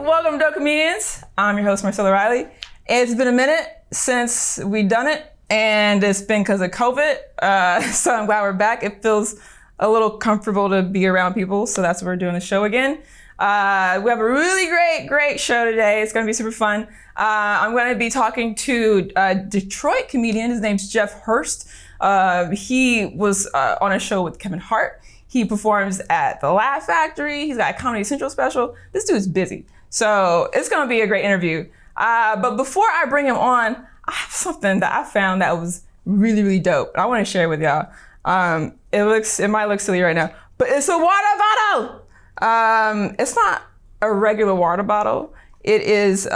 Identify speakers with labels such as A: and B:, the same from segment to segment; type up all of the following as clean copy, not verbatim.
A: Welcome to Comedians. I'm your host, Marcella Riley. It's been a minute since we've done it, and it's been because of COVID. So I'm glad we're back. It feels a little comfortable to be around people, so that's why we're doing the show again. We have a really great show today. It's going to be super fun. I'm going to be talking to a Detroit comedian. His name's Jeff Horste. He was on a show with Kevin Hart. He performs at the Laugh Factory. He's got a Comedy Central special. This dude's busy. So it's going to be a great interview. But before I bring him on, I have something that I found that was really dope. I want to share it with y'all. It might look silly right now, but it's a water bottle. It's not a regular water bottle. It is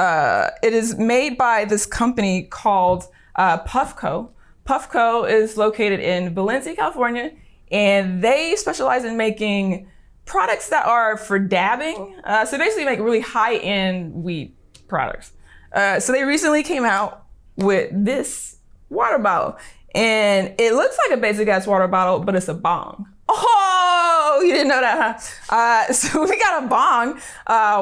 A: made by this company called Puffco. Puffco is located in Valencia, California, and they specialize in making products that are for dabbing. So basically make really high-end weed products. So they recently came out with this water bottle, and it looks like a basic ass water bottle, but it's a bong. Oh, you didn't know that, huh? So we got a bong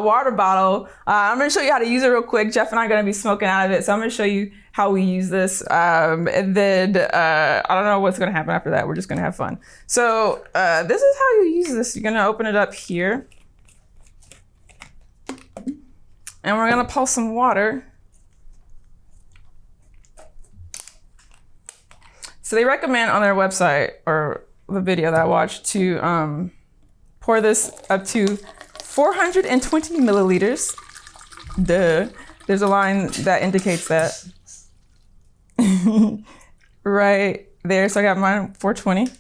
A: water bottle. I'm gonna show you how to use it real quick. Jeff and I are gonna be smoking out of it. So I'm gonna show you how we use this. And then I don't know what's gonna happen after that. We're just gonna have fun. So this is how you use this. You're gonna open it up here. And we're gonna pour some water. So they recommend on their website, or the video that I watched, to pour this up to 420 milliliters. Duh. There's a line that indicates that. Right there. So I got mine 420.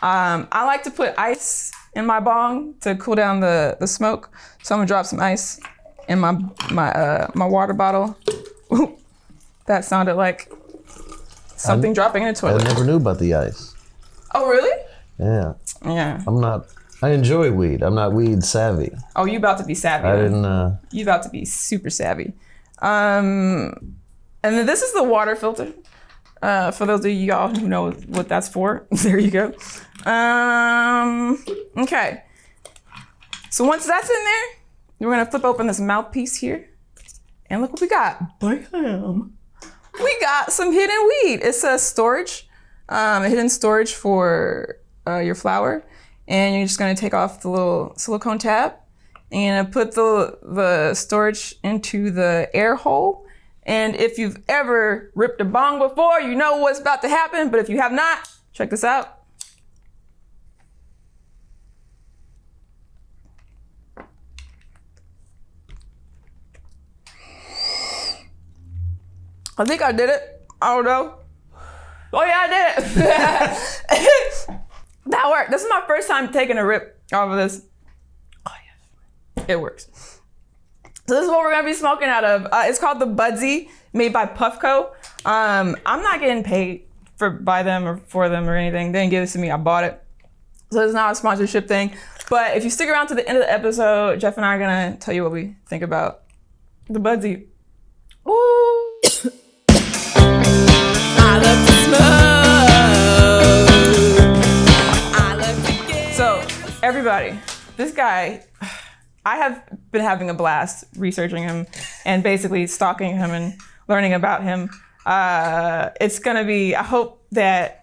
A: I like to put ice in my bong to cool down the smoke. So I'm gonna drop some ice in my water bottle. Ooh, that sounded like something dropping in a toilet.
B: I never knew about the ice.
A: Oh, really?
B: Yeah.
A: Yeah.
B: I enjoy weed. I'm not weed savvy.
A: Oh, you about to be savvy.
B: I didn't.
A: You about to be super savvy. And then this is the water filter. For those of y'all who know what that's for, there you go. Okay. So once that's in there, we're gonna flip open this mouthpiece here. And look what we got. Bam. We got some hidden weed. It's a storage, a hidden storage for your flower. And you're just gonna take off the little silicone tab and put the storage into the air hole. And if you've ever ripped a bong before, you know what's about to happen. But if you have not, check this out. I think I did it. I don't know. Oh yeah, I did it. That worked. This is my first time taking a rip off of this. Oh yes, it works. So this is what we're gonna be smoking out of. It's called the Budsy, made by Puffco. I'm not getting paid by them or for them or anything. They didn't give this to me. I bought it. So it's not a sponsorship thing. But if you stick around to the end of the episode, Jeff and I are gonna tell you what we think about the Budsy. Ooh. I love to smoke. So, everybody, this guy, I have been having a blast researching him and basically stalking him and learning about him. It's gonna be, I hope I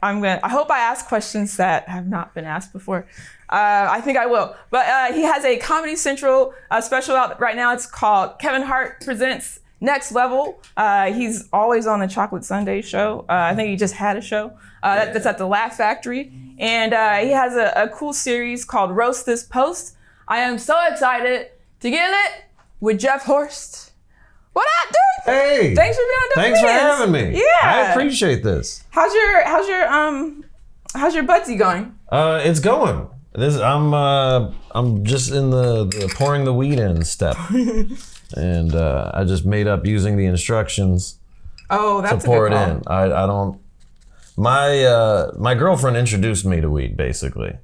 A: ask questions that have not been asked before. I think I will. But he has a Comedy Central special out right now. It's called Kevin Hart Presents Next Level. He's always on the Chocolate Sunday show. I think he just had a show that's at the Laugh Factory. And he has a cool series called Roast This Post. I am so excited to get it with Jeff Horste. What up, dude?
B: Hey!
A: Thanks for being on
B: Thanks for having me.
A: Yeah.
B: I appreciate this.
A: How's your Budsy going?
B: It's going. I'm just in the pouring the weed in step. And I just made up using the instructions to pour it in. I don't. My girlfriend introduced me to weed basically,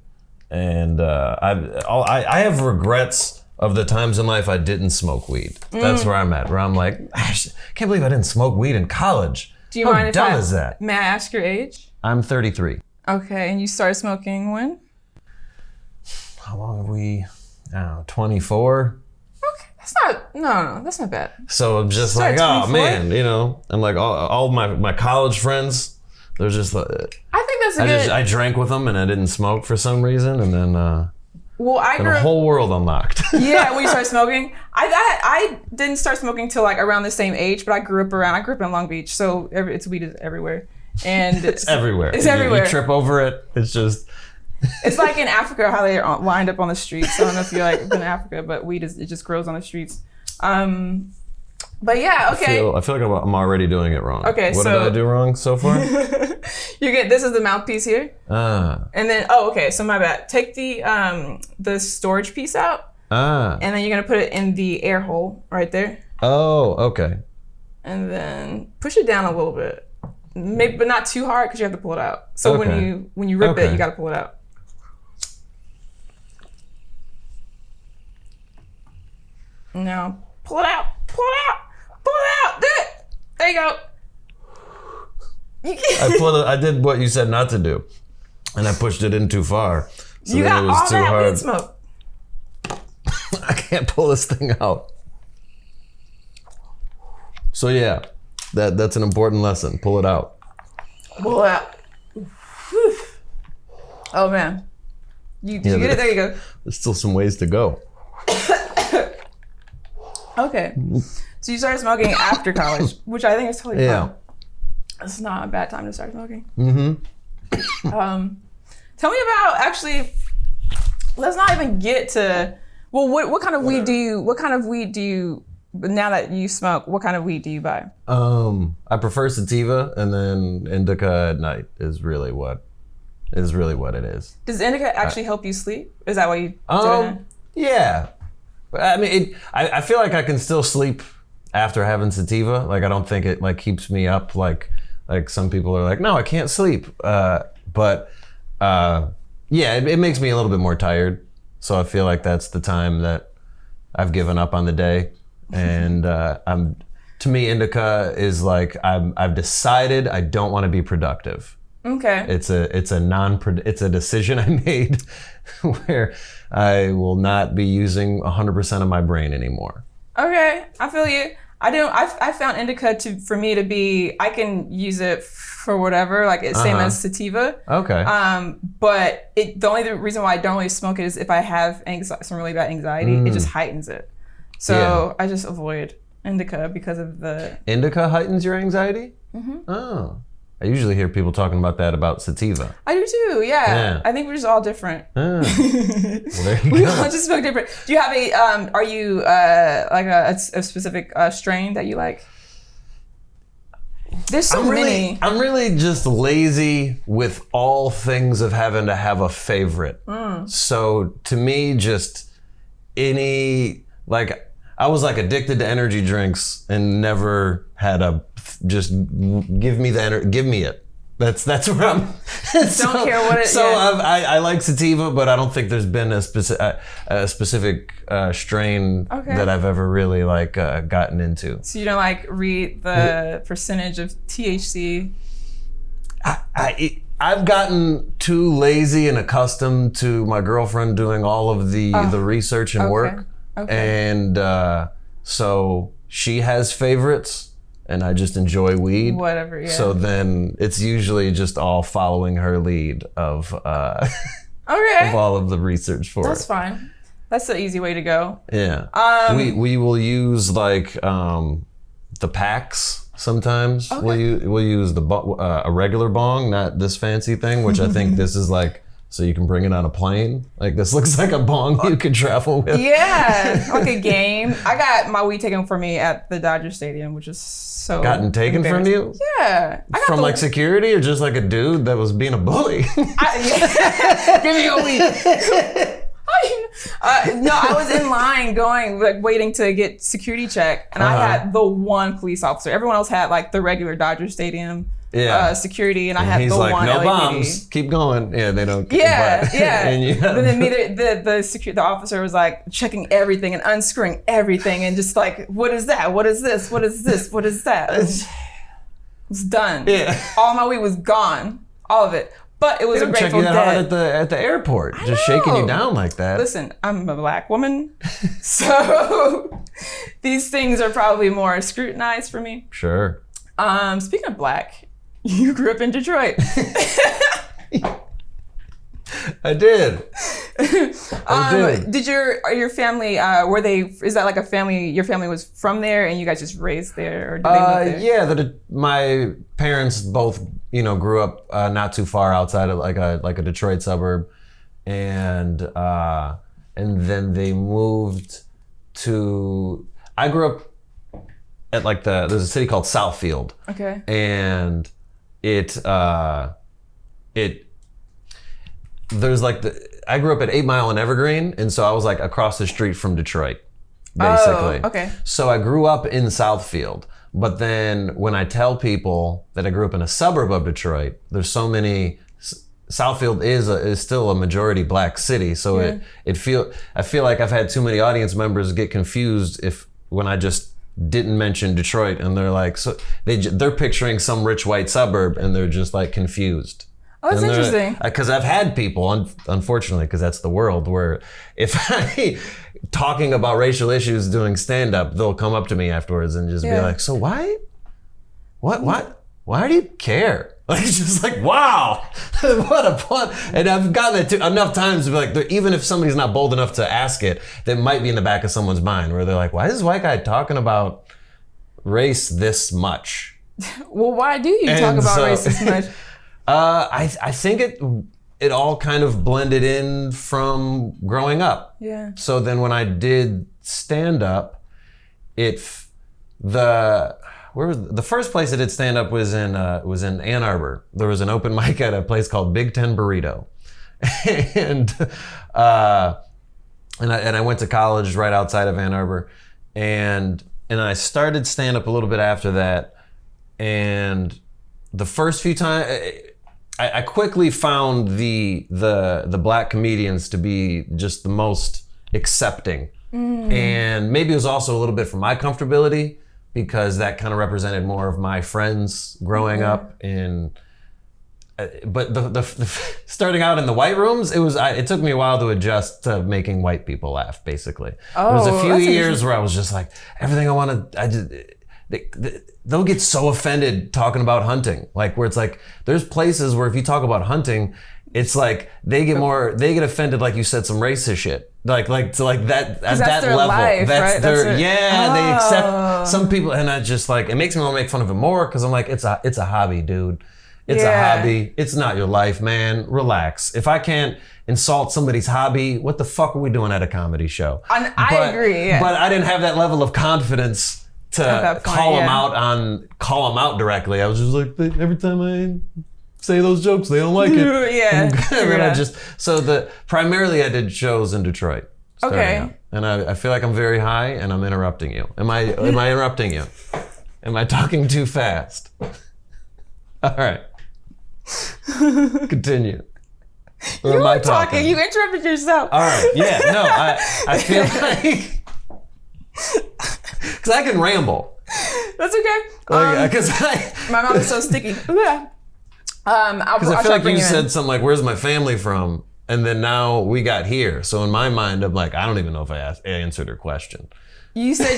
B: and I have regrets of the times in life I didn't smoke weed. That's where I'm at. Where I'm like, I can't believe I didn't smoke weed in college.
A: Do you mind if
B: dumb is that?
A: May I ask your age?
B: I'm 33.
A: Okay, and you started smoking when?
B: How long have we? I don't know, 24.
A: Okay, That's not bad.
B: So I'm just like, oh man, you know, and like all my college friends, they're just like,
A: I think that's
B: I drank with them and I didn't smoke for some reason, and then the whole world unlocked.
A: Yeah, when you start smoking, I didn't start smoking till like around the same age, but I grew up in Long Beach, so it's weed is everywhere, and
B: it's everywhere.
A: It's everywhere.
B: You trip over it. It's just.
A: It's like in Africa how they lined up on the streets. I don't know if you like been in Africa, but weed it just grows on the streets. But yeah, okay.
B: I feel like I'm already doing it wrong.
A: Okay,
B: what did I do wrong so far?
A: This is the mouthpiece here. And then so my bad. Take the storage piece out. And then you're gonna put it in the air hole right there.
B: Oh, okay.
A: And then push it down a little bit. Maybe, but not too hard because you have to pull it out. So when you rip it, you gotta pull it out. Now pull it out. Pull it out. Pull it out. Do it. There you go.
B: I did what you said not to do, and I pushed it in too far. So
A: you got
B: it was
A: all
B: too
A: that
B: hard.
A: weed smoke.
B: I can't pull this thing out. So yeah, that's an important lesson. Pull it out.
A: Pull it out. Whew. Oh man, you get it? There you go.
B: There's still some ways to go.
A: Okay, so you started smoking after college, which I think is totally fine. It's not a bad time to start smoking. Tell me about let's not even get to. Well, what kind of weed do you? Now that you smoke, what kind of weed do you buy?
B: I prefer sativa, and then indica at night is really what it is.
A: Does indica actually help you sleep? Is that why you do it?
B: Yeah. I mean, I feel like I can still sleep after having sativa. Like, I don't think it like keeps me up like some people are like, no, I can't sleep. But it makes me a little bit more tired. So I feel like that's the time that I've given up on the day. And to me, indica is like I've decided I don't want to be productive.
A: Okay.
B: It's a decision I made where I will not be using 100% of my brain anymore. Okay,
A: I feel you. I found indica for me to be, I can use it for whatever, like it's same as sativa.
B: Okay.
A: But the only reason why I don't really smoke it is if I have some really bad anxiety, it just heightens it. So I just avoid indica because of the...
B: Indica heightens your anxiety? Oh. I usually hear people talking about that about sativa.
A: I do too, yeah. I think we're just all different.
B: Well, there you
A: we
B: go.
A: all just smoke different. Do you have are you like a specific strain that you like? There's so many.
B: I'm really just lazy with all things of having to have a favorite. So to me, just any, like, I was like addicted to energy drinks and never had just give me it. That's where I'm.
A: Don't care what it is.
B: So I like sativa, but I don't think there's been a specific strain that I've ever really like gotten into.
A: So you don't like read the percentage of THC?
B: I've gotten too lazy and accustomed to my girlfriend doing all of the research and work. And so she has favorites and I just enjoy weed.
A: Whatever, yeah.
B: So then it's usually just all following her lead of of all of the research for it.
A: That's fine. That's the easy way to go.
B: Yeah. We will use like the packs sometimes. We'll use a regular bong, not this fancy thing, which I think this is like so you can bring it on a plane. Like this looks like a bong you could travel with.
A: Yeah, like a game. I got my weed taken from me at the Dodger Stadium, which is so
B: Gotten taken from you?
A: Yeah.
B: From like security or just like a dude that was being a bully?
A: Give me your weed. No, I was in line waiting to get security check, and I had the one police officer. Everyone else had like the regular Dodger Stadium security, and I had the one
B: no
A: LAPD.
B: Bombs, keep going. Yeah, they don't.
A: Yeah. But then the officer was like checking everything and unscrewing everything, and just like, what is that? What is this? What is this? What is that? It's done. Yeah. All my weed was gone, all of it. But it was a Grateful Dead.
B: Check you that hard at the airport, just shaking you down like that.
A: Listen, I'm a black woman, so These things are probably more scrutinized for me.
B: Sure.
A: Speaking of black, you grew up in Detroit.
B: I did.
A: Did your family were they? Is that like a family? Your family was from there, and you guys just raised there, or did they move there?
B: Yeah, my parents both grew up not too far outside of like a Detroit suburb, and then they moved to. I grew up at there's a city called Southfield.
A: Okay.
B: And there's I grew up at 8 Mile and Evergreen, and so I was like across the street from Detroit, basically.
A: Oh, okay.
B: So I grew up in Southfield, but then when I tell people that I grew up in a suburb of Detroit, there's so many. Southfield is still a majority black city, so
A: yeah.
B: I feel like I've had too many audience members get confused when I just didn't mention Detroit, and they're like, so they're picturing some rich white suburb, and they're just like confused.
A: Oh, that's interesting.
B: Because I've had people, unfortunately, because that's the world, where if I talking about racial issues doing stand-up, they'll come up to me afterwards and just be like, so why do you care? Like, it's just like, wow, what a fun. And I've gotten it enough times to be like, even if somebody's not bold enough to ask it, that might be in the back of someone's mind where they're like, why is this white guy talking about race this much?
A: Well, why do you talk about race this much?
B: I think it all kind of blended in from growing up.
A: Yeah.
B: So then when I did stand up, the first place I did stand up was in Ann Arbor. There was an open mic at a place called Big Ten Burrito, and I went to college right outside of Ann Arbor, and I started stand up a little bit after that, and the first few times I quickly found the black comedians to be just the most accepting, and maybe it was also a little bit for my comfortability, because that kind of represented more of my friends growing up in. But the starting out in the white rooms, it took me a while to adjust to making white people laugh. Basically, there was a few years where I was just like, everything I want to. They'll get so offended talking about hunting, like where it's like there's places where if you talk about hunting, it's like they get offended, like you said some racist shit, like that at that level.
A: Life,
B: that's
A: right?
B: their They accept some people, and I just like it makes me want to make fun of it more because I'm like it's a hobby, dude. It's a hobby. It's not your life, man. Relax. If I can't insult somebody's hobby, what the fuck are we doing at a comedy show?
A: I agree. Yeah.
B: But I didn't have that level of confidence to call them out directly. I was just like, every time I say those jokes, they don't like it.
A: Yeah.
B: Primarily I did shows in Detroit.
A: Okay.
B: Out. And I feel like I'm very high and I'm interrupting you. Am I interrupting you? Am I talking too fast? All right. Continue.
A: Or you were talking. You interrupted yourself.
B: All right. Yeah. No, I feel like... Because I can ramble.
A: That's okay. My mouth is so sticky. Yeah.
B: Because I feel like you said something like, "Where's my family from?" And then now we got here. So in my mind, I'm like, I don't even know if I answered her question.
A: You said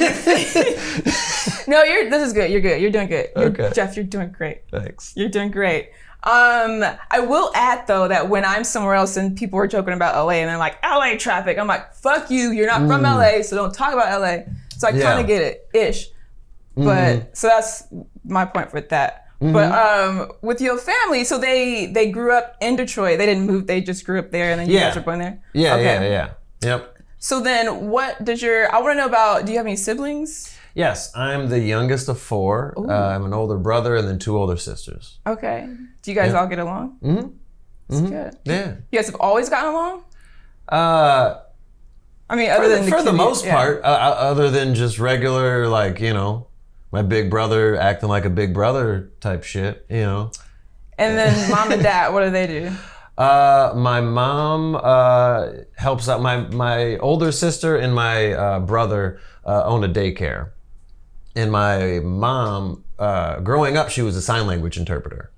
A: no. This is good. You're good. You're doing good.
B: Okay.
A: Jeff, you're doing great.
B: Thanks.
A: You're doing great. I will add though that when I'm somewhere else and people are joking about LA and they're like, LA traffic, I'm like, fuck you. You're not from LA, so don't talk about LA. So I kind of get it, ish. But so that's my point with that. But with your family, so they grew up in Detroit. They didn't move. They just grew up there, and then you guys were born there.
B: Yeah, okay. Yeah. Yep.
A: So then, I want to know about. Do you have any siblings?
B: Yes, I'm the youngest of 4. I'm an older brother and then 2 older sisters.
A: Okay. Do you guys all get along? Mm-hmm. That's good.
B: Yeah.
A: You guys have always gotten along? I mean,
B: for the most part, other than just regular, like, my big brother acting like a big brother type shit,
A: And then mom and dad, what do they do?
B: My mom helps out. My older sister and my brother own a daycare. And my mom, growing up, she was a sign language interpreter.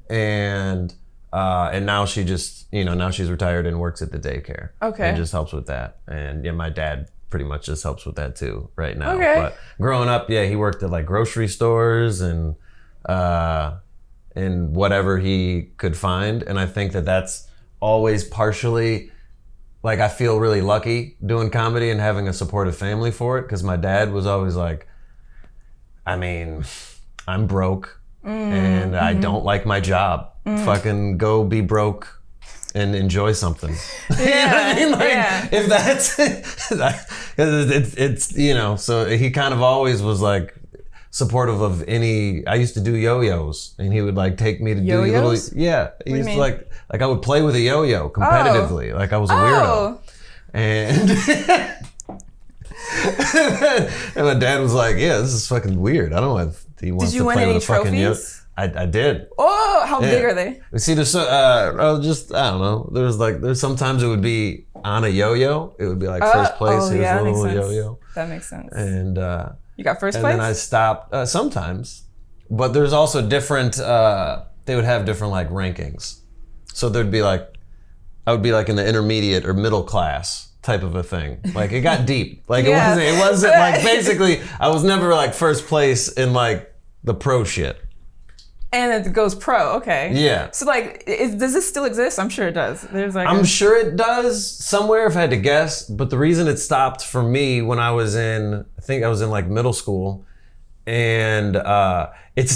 B: And now she just, now she's retired and works at the daycare.
A: Okay.
B: And just helps with that. And my dad pretty much just helps with that too right now.
A: Okay.
B: But growing up, yeah, he worked at like grocery stores and whatever he could find. And I think that that's always partially, like, I feel really lucky doing comedy and having a supportive family for it, because my dad was always like, I mean, I'm broke and I don't like my job. Fucking go be broke and enjoy something.
A: Yeah,
B: you know what I mean? Like,
A: yeah.
B: if that's, it's, you know, so he kind of always was like supportive of any, I used to do yo-yos and he would like take me to
A: Yo-yos?
B: do little, yeah. He used to like I would play with a yo-yo competitively. Like I was a weirdo. And, and my dad was like, yeah, this is fucking weird. I don't know if he wants to play with a fucking yo-yo. I did.
A: Oh, how big are they?
B: See, there's just I don't know. There's sometimes it would be on a yo-yo. It would be like first place. Here's a little yo-yo.
A: That makes sense.
B: And
A: you got first place.
B: And then I stopped sometimes, but there's also different. They would have different like rankings. So there'd be like, I would be like in the intermediate or middle class type of a thing. Like it got deep. Like it wasn't like basically I was never like first place in like the pro shit.
A: And it goes pro, okay.
B: Yeah.
A: So like, does this still exist? I'm sure it does. There's like
B: I'm sure it does somewhere if I had to guess, but the reason it stopped for me when I was in, I think I was in like middle school, and it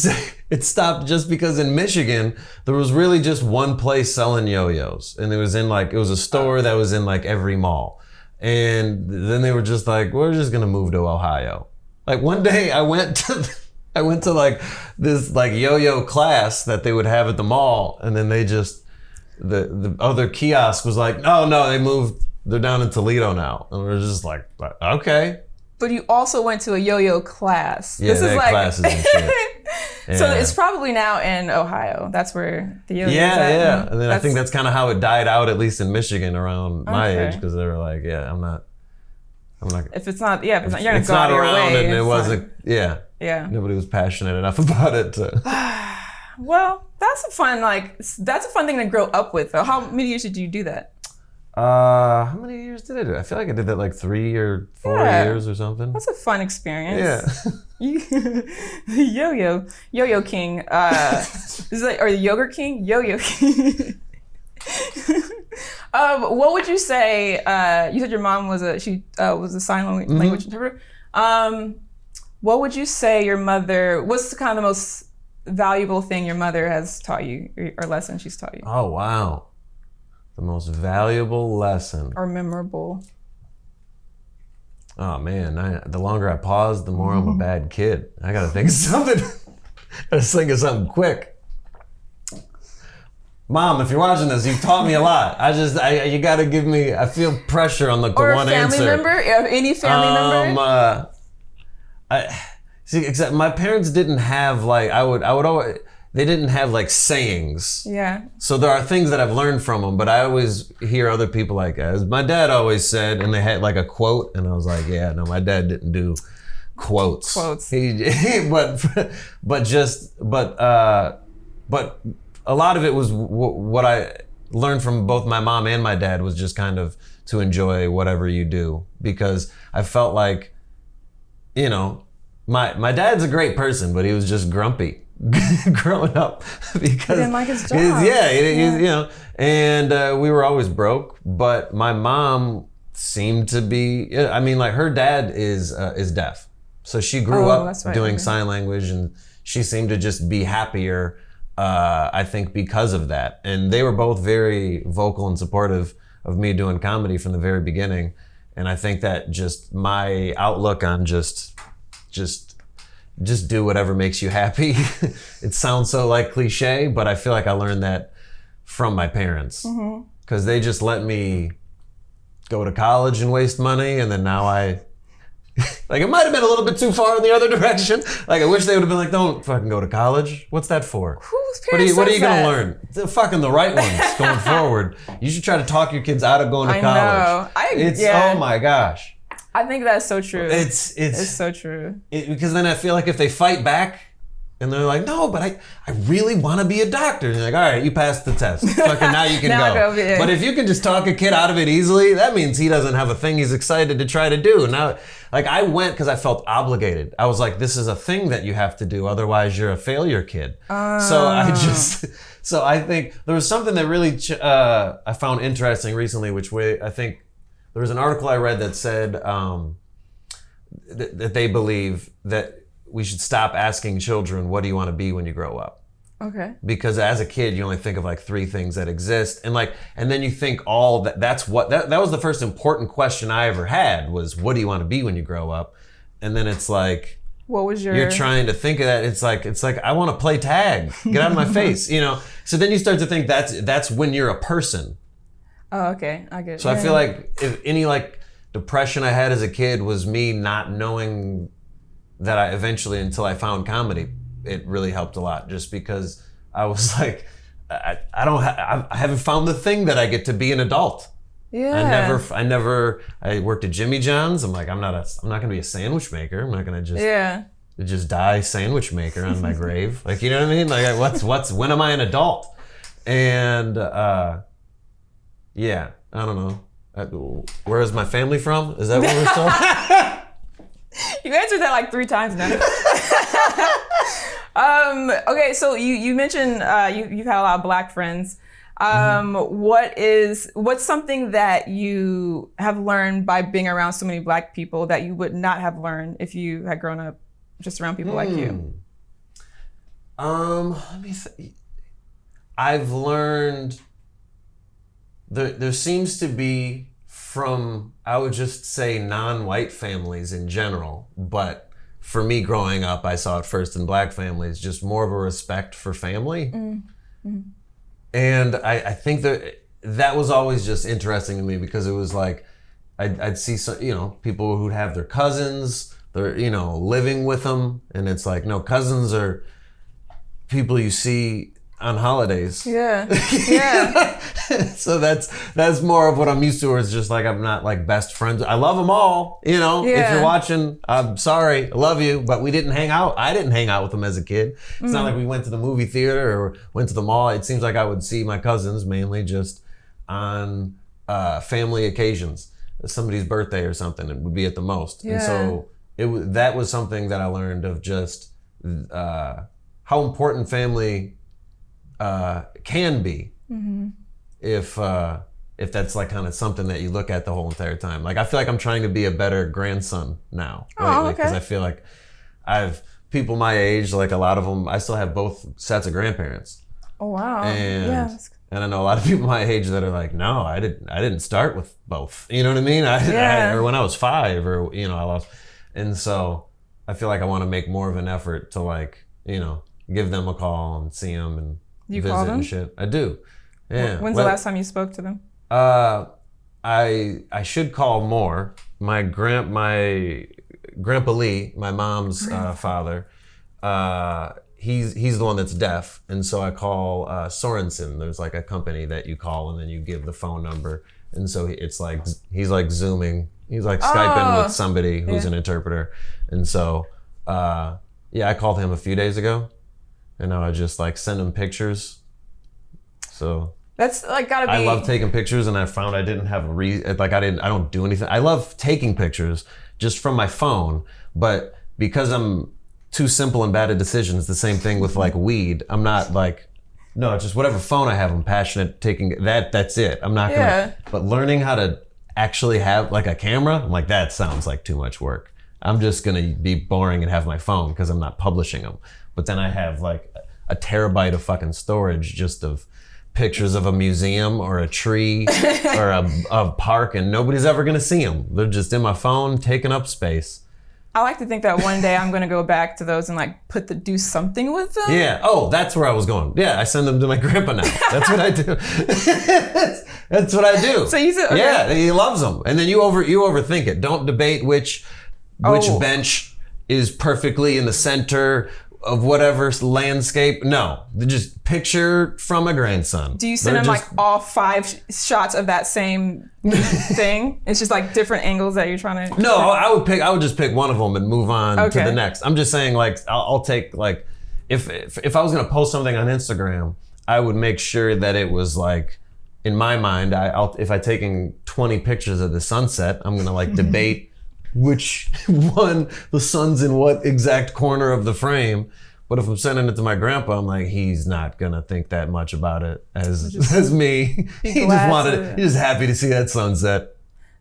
B: stopped just because in Michigan, there was really just one place selling yo-yos. And it was a store that was in like every mall. And then they were just like, we're just gonna move to Ohio. Like one day I went to like this like yo-yo class that they would have at the mall, and then they just the other kiosk was like, no, they're down in Toledo now, and we're just like, okay.
A: But you also went to a yo-yo class.
B: Yeah,
A: this is like
B: classes and shit. Yeah.
A: So it's probably now in Ohio. That's where the yo-yo is at.
B: Yeah. And then I think that's kind of how it died out, at least in Michigan around my age, because they were like, I'm not.
A: If it's not, you're gonna
B: it's
A: go
B: not
A: out of your
B: around
A: way.
B: and it wasn't. Yeah. Nobody was passionate enough about it to.
A: Well, that's a fun thing to grow up with, though. How many years did you do that?
B: How many years did I do? I feel like I did that like 3 or 4 years or something.
A: That's a fun experience.
B: Yeah.
A: Yo-yo king. Is it, or the yogurt king? Yo-yo king. What would you say? You said your mom was a sign language interpreter. What would you say your mother? What's kind of the most valuable thing your mother has taught you, or lesson she's taught you?
B: Oh wow, the most valuable lesson
A: or memorable.
B: Oh man, the longer I pause, the more I'm a bad kid. I gotta think of something. Quick. Mom, if you're watching this, you've taught me a lot. You gotta give me, I feel pressure on the one answer.
A: Or a family member? Any family member?
B: Except my parents didn't have like, they didn't have like sayings.
A: Yeah.
B: So there are things that I've learned from them, but I always hear other people like, as my dad always said, and they had like a quote, and I was like, yeah, no, my dad didn't do quotes. But a lot of it was what I learned from both my mom and my dad was just kind of to enjoy whatever you do, because I felt like, you know, my dad's a great person, but he was just grumpy growing up because
A: he didn't like his job.
B: You know, and we were always broke. But my mom seemed to be, I mean, like her dad is deaf, so she grew up doing sign language, and she seemed to just be happier. I think because of that. And they were both very vocal and supportive of me doing comedy from the very beginning. And I think that just my outlook on just do whatever makes you happy. It sounds so like cliche, but I feel like I learned that from my parents. Because they just let me go to college and waste money, and then now like it might have been a little bit too far in the other direction. Like I wish they would have been like, don't fucking go to college. What's that for? What are you gonna learn? The right ones going forward. You should try to talk your kids out of going to college. Oh my gosh.
A: I think that's so true.
B: It's
A: so true.
B: Because then I feel like if they fight back, And they're like, no, but I really want to be a doctor. And you're like, all right, you passed the test. Fucking now you can go. But if you can just talk a kid out of it easily, that means he doesn't have a thing he's excited to try to do. Now, like I went because I felt obligated. I was like, this is a thing that you have to do. Otherwise you're a failure kid. So I think there was something that really I found interesting recently, I think there was an article I read that said that they believe that we should stop asking children, what do you want to be when you grow up?
A: Okay.
B: Because as a kid, you only think of like 3 things that exist. And then you think all that was the first important question I ever had was, what do you want to be when you grow up? And then it's like,
A: what was
B: you're trying to think of that. It's like, I want to play tag, get out of my face, you know? So then you start to think that's when you're a person.
A: Oh, okay. I get it.
B: So I feel like if any like depression I had as a kid was me not knowing that I eventually, until I found comedy, it really helped a lot. Just because I was like, I haven't found the thing that I get to be an adult.
A: Yeah.
B: I worked at Jimmy John's. I'm like, I'm not gonna be a sandwich maker. I'm not gonna just die sandwich maker on my grave. Like, you know what I mean? Like, when am I an adult? And yeah, I don't know. Where is my family from? Is that what we're still?
A: You answered that like 3 times now. Okay, so you mentioned you've had a lot of Black friends. What's something that you have learned by being around so many Black people that you would not have learned if you had grown up just around people like you?
B: Let me think. I've learned there seems to be, from, I would just say, non-white families in general, but for me growing up, I saw it first in Black families, just more of a respect for family. Mm-hmm. And I think that was always just interesting to me, because it was like, I'd see some, you know, people who'd have their cousins, they're, you know, living with them, and it's like, no, cousins are people you see on holidays.
A: Yeah. Yeah.
B: So that's more of what I'm used to, where it's just like, I'm not like best friends. I love them all, you know. Yeah. If you're watching, I'm sorry, I love you, but we didn't hang out. I didn't hang out with them as a kid. It's not like we went to the movie theater or went to the mall. It seems like I would see my cousins mainly just on family occasions. Somebody's birthday or something, it would be at the most. Yeah. And so that was something that I learned of, just how important family can be, if that's like kind of something that you look at the whole entire time. Like, I feel like I'm trying to be a better grandson now lately, because I feel like I've people my age, like a lot of them, I still have both sets of grandparents. Oh wow! And I know a lot of people my age that are like, no, I didn't start with both. You know what I mean? Or when I was 5, or you know, I lost, and so I feel like I want to make more of an effort to, like, you know, give them a call and see them and
A: you
B: visit
A: call them?
B: And shit. I do. Yeah.
A: When's the last time you spoke to them?
B: I should call more. My grandpa Lee, my mom's father, he's the one that's deaf, and so I call Sorensen. There's like a company that you call, and then you give the phone number, and so it's like he's like Zooming. He's like Skyping with somebody who's an interpreter, and so I called him a few days ago. And now I just like send him pictures. So
A: that's like gotta be.
B: I love taking pictures, and I found I didn't have I don't do anything. I love taking pictures just from my phone, but because I'm too simple and bad at decisions, the same thing with like weed. I'm not like, no, it's just whatever phone I have, I'm passionate at taking that's it. I'm not gonna, but learning how to actually have like a camera, I'm like, that sounds like too much work. I'm just gonna be boring and have my phone because I'm not publishing them. But then I have like a terabyte of fucking storage just of pictures of a museum or a tree or a park, and nobody's ever gonna see them. They're just in my phone, taking up space.
A: I like to think that one day I'm gonna go back to those and like do something with them.
B: Yeah. Oh, that's where I was going. Yeah, I send them to my grandpa now. That's what I do. That's what I do.
A: So you said, okay.
B: Yeah, he loves them, and then you overthink it. Don't debate which bench is perfectly in the center of whatever landscape. No, just picture from a grandson.
A: Do you send him like all 5 shots of that same thing? It's just like different angles that you're trying to.
B: No, I would just pick one of them and move on to the next. I'm just saying, like, I'll take like, if I was gonna post something on Instagram, I would make sure that it was like, in my mind, if I'm taking 20 pictures of the sunset, I'm gonna like debate which one, the sun's in what exact corner of the frame. But if I'm sending it to my grandpa, I'm like, he's not gonna think that much about it as me. He's just happy to see that sunset.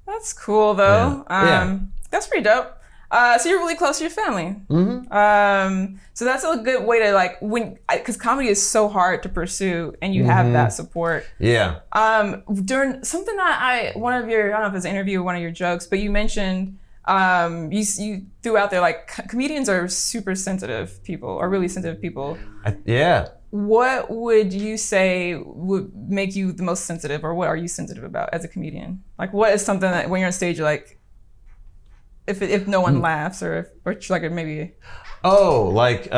A: That's cool though.
B: Yeah.
A: That's pretty dope. So you're really close to your family.
B: Mm-hmm.
A: So that's a good way to because comedy is so hard to pursue, and you have that support.
B: Yeah.
A: During something that I don't know if it was an interview or one of your jokes, but you mentioned. You threw out there like comedians are super sensitive people, or really sensitive people.
B: Yeah.
A: What would you say would make you the most sensitive, or what are you sensitive about as a comedian? Like, what is something that when you're on stage, you're like, if no one laughs, or like maybe.
B: Oh, like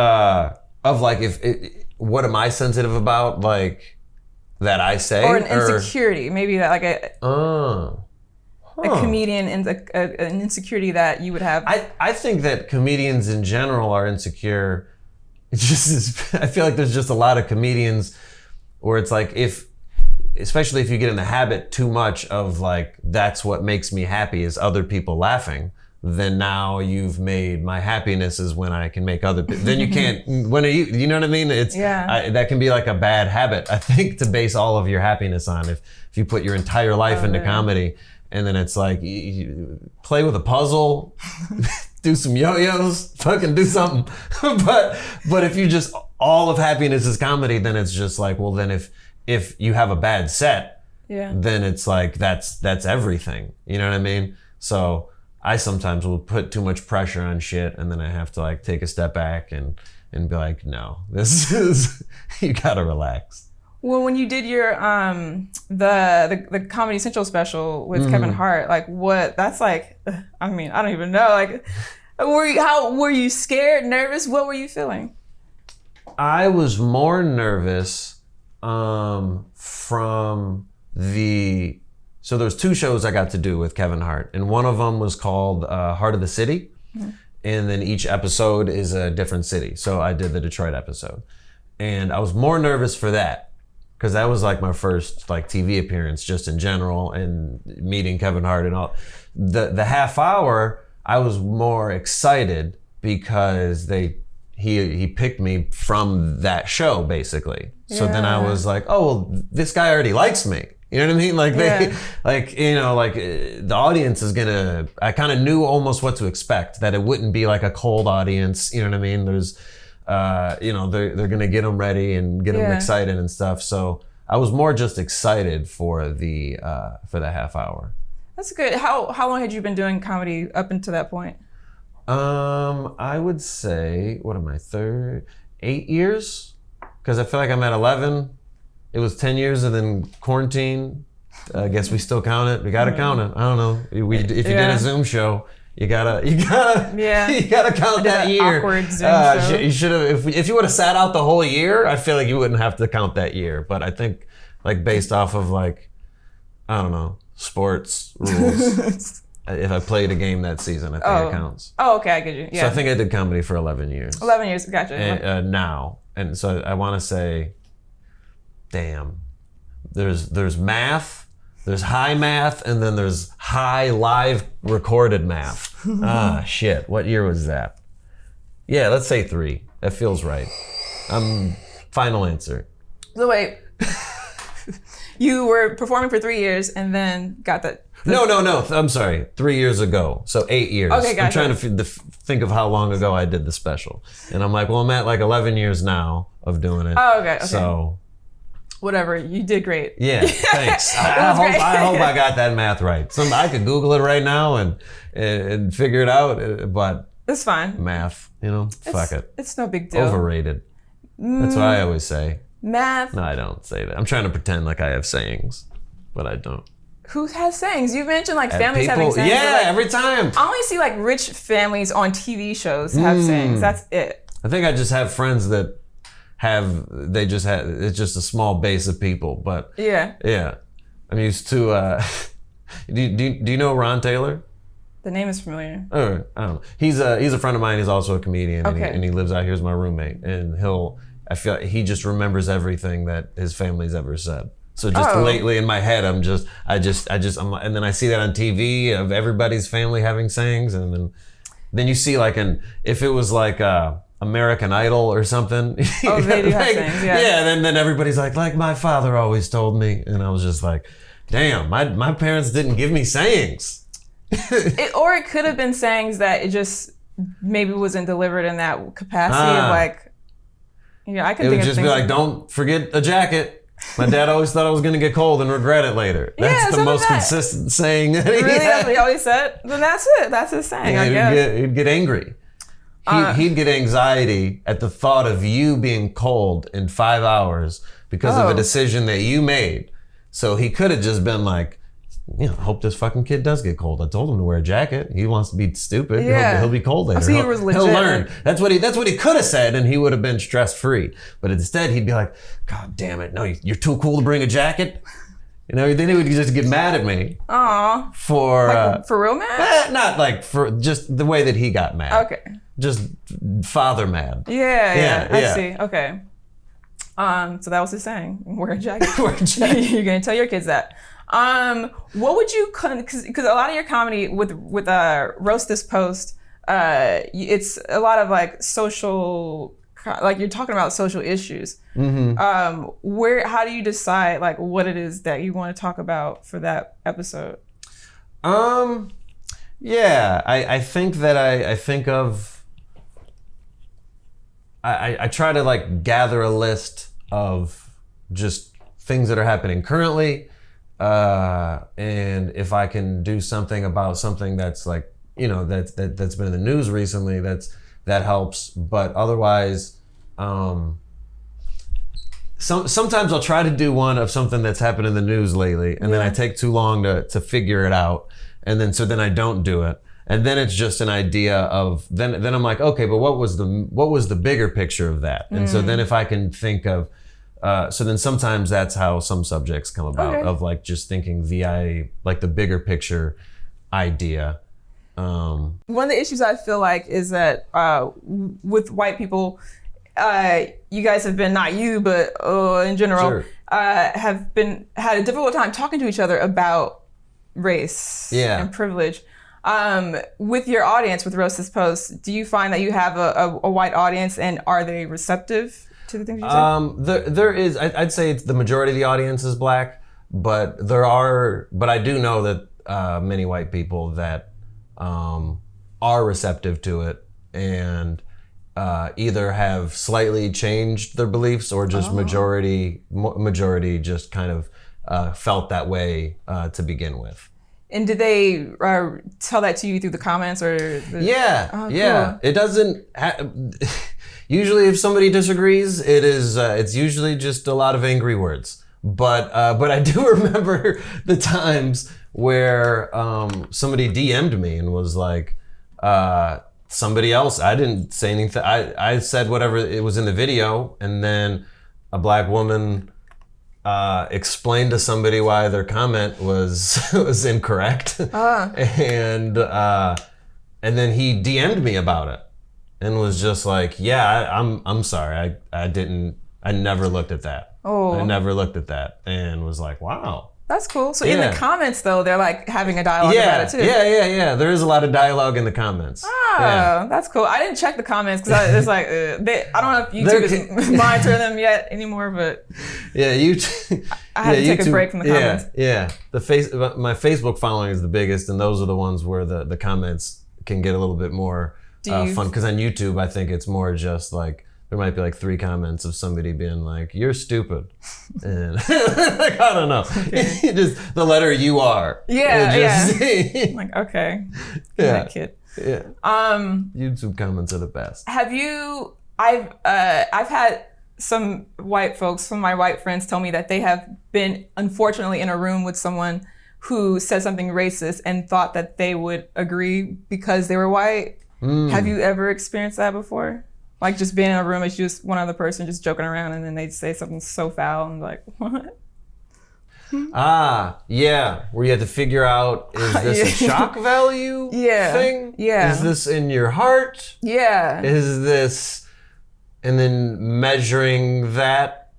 B: what am I sensitive about? Like that I say,
A: or an insecurity, maybe that like a. A comedian and an insecurity that you would have.
B: I think that comedians in general are insecure. It's just I feel like there's just a lot of comedians where it's like especially if you get in the habit too much of like, that's what makes me happy is other people laughing, then now you've made my happiness is when I can make other people. Then you can't, you know what I mean? It's that can be like a bad habit, I think, to base all of your happiness on. If you put your entire life into comedy, and then it's like, you play with a puzzle, do some yo-yos, fucking do something. but if you just, all of happiness is comedy, then it's just like, well, then if you have a bad set, then it's like, that's everything. You know what I mean? So I sometimes will put too much pressure on shit, and then I have to like take a step back and be like, no, this is, you gotta relax.
A: Well, when you did your the Comedy Central special with Kevin Hart, like that's like, I mean, I don't even know. Like, were you scared, nervous? What were you feeling?
B: I was more nervous so there's 2 shows I got to do with Kevin Hart, and one of them was called Heart of the City, and then each episode is a different city. So I did the Detroit episode, and I was more nervous for that, because that was like my first like TV appearance just in general, and meeting Kevin Hart and all. The half hour, I was more excited because he picked me from that show basically. So then I was like, oh, well, this guy already likes me. You know what I mean? Like the audience is gonna, I kind of knew almost what to expect, that it wouldn't be like a cold audience. You know what I mean? There's, they're gonna get them ready and get them excited and stuff. So I was more just excited for the half hour. That's good.
A: How long had you been doing comedy up until that point?
B: I would say, what am I, 8 years? Because I feel like I'm at 11. It was 10 years and then quarantine. I guess we still count it. We gotta count it. I don't know. If you did a Zoom show, you gotta count that year.
A: Awkward Zoom show.
B: You should have. If you would have sat out the whole year, I feel like you wouldn't have to count that year. But I think, like, based off of like, I don't know, sports rules. If I played a game that season, I think it counts.
A: Oh, okay, I get you. Yeah.
B: So I think I did comedy for 11 years.
A: 11 years, gotcha.
B: Now, and so I want to say, damn, there's math, there's high math, and then there's high live recorded math. Shit, what year was that? Yeah, let's say 3. That feels right. Final answer.
A: So wait, you were performing for 3 years and then got that.
B: No. I'm sorry. 3 years ago. So 8 years.
A: Okay, gotcha.
B: I'm trying to think of how long ago I did the special. And I'm like, well, I'm at like 11 years now of doing it.
A: Oh, okay.
B: So
A: whatever. You did great.
B: Yeah, thanks. I hope I got that math right. I could Google it right now and figure it out, but
A: it's fine.
B: Math, fuck it.
A: It's no big deal.
B: Overrated. That's what I always say.
A: Math.
B: No, I don't say that. I'm trying to pretend like I have sayings, but I don't.
A: Who has sayings? You mentioned like families having sayings.
B: Yeah, like, every time.
A: I only see like rich families on TV shows have sayings. That's it.
B: I think I just have friends that it's just a small base of people, but yeah. I'm used to, do you know Ron Taylor?
A: The name is familiar.
B: I don't know. He's a friend of mine. He's also a comedian, and he lives out here as my roommate. And I feel like he just remembers everything that his family's ever said. So just lately in my head, and then I see that on TV of everybody's family having sayings, and then you see like if it was like American Idol or something.
A: Oh, they do have sayings, yeah.
B: Yeah, then everybody's like my father always told me, and I was just like, damn, my parents didn't give me sayings.
A: Or it could have been sayings that it just maybe wasn't delivered in that capacity of like, I could think of things. It would just be
B: like, don't forget a jacket. My dad always thought I was going to get cold and regret it later. That's the most consistent saying that he
A: Really?
B: had.
A: That's what he always said? Then that's it. That's his saying, I guess.
B: He'd get angry. He'd get anxiety at the thought of you being cold in 5 hours because of a decision that you made. So he could have just been like, I hope this fucking kid does get cold. I told him to wear a jacket. He wants to be stupid. He'll be cold later.
A: So he was legit.
B: He'll learn. That's what he could have said, and he would have been stress free. But instead, he'd be like, God damn it! No, you're too cool to bring a jacket. Then he would just get mad at me.
A: Aw.
B: For
A: real mad?
B: Not like for just the way that he got mad.
A: Okay.
B: Just father mad.
A: Yeah. I see. Okay. So that was his saying. Wear a jacket.
B: Wear a jacket.
A: You're gonna tell your kids that. What would you, because a lot of your comedy with Roast This Post, it's a lot of like social, like you're talking about social issues. Mm-hmm. How do you decide like what it is that you want to talk about for that episode?
B: Yeah, I think that I think of, I try to like gather a list of just things that are happening currently. And if I can do something about something that's like, that's been in the news recently, that helps. But otherwise, sometimes I'll try to do one of something that's happened in the news lately, and then I take too long to figure it out, and then I don't do it, and then it's just an idea of then I'm like, okay, but what was the bigger picture of that? And so then if I can think of. So then sometimes that's how some subjects come about, of like just thinking like the bigger picture idea.
A: One of the issues I feel like is that with white people, you guys have been, not you, but in general, have had a difficult time talking to each other about race and privilege. With your audience, with Roast This Post, do you find that you have a white audience, and are they receptive to the things you say?
B: There is. I'd say the majority of the audience is black, but I do know that many white people that are receptive to it and either have slightly changed their beliefs or just majority just kind of felt that way to begin with.
A: And did they tell that to you through the comments or?
B: Yeah. It doesn't. Usually, if somebody disagrees, it's usually just a lot of angry words. But I do remember the times where somebody DM'd me and was like, somebody else. I didn't say anything. I said whatever it was in the video, and then a black woman explained to somebody why their comment was incorrect, and then he DM'd me about it. And was just like, I'm sorry, I never looked at that. I never looked at that, and was like, wow.
A: That's cool. So in the comments though, they're like having a dialogue about it too.
B: Yeah. There is a lot of dialogue in the comments.
A: That's cool. I didn't check the comments because it's like, I don't know if YouTube is monitoring them yet anymore, but
B: YouTube.
A: I had to take a break from the comments.
B: Yeah. My Facebook following is the biggest, and those are the ones where the comments can get a little bit more fun, because on YouTube I think it's more just like there might be like 3 comments of somebody being like, "You're stupid," and like, I don't know, just the letter "you are."
A: Like, okay, that kid.
B: Yeah. YouTube comments are the best.
A: Have you? I've had some white folks, some of my white friends, tell me that they have been unfortunately in a room with someone who said something racist and thought that they would agree because they were white. Have you ever experienced that before? Like just being in a room, it's just one other person just joking around, and then they say something so foul and like, what?
B: Yeah. Where you had to figure out, is this a shock value thing?
A: Yeah.
B: Is this in your heart?
A: Yeah.
B: Is this, and then measuring that,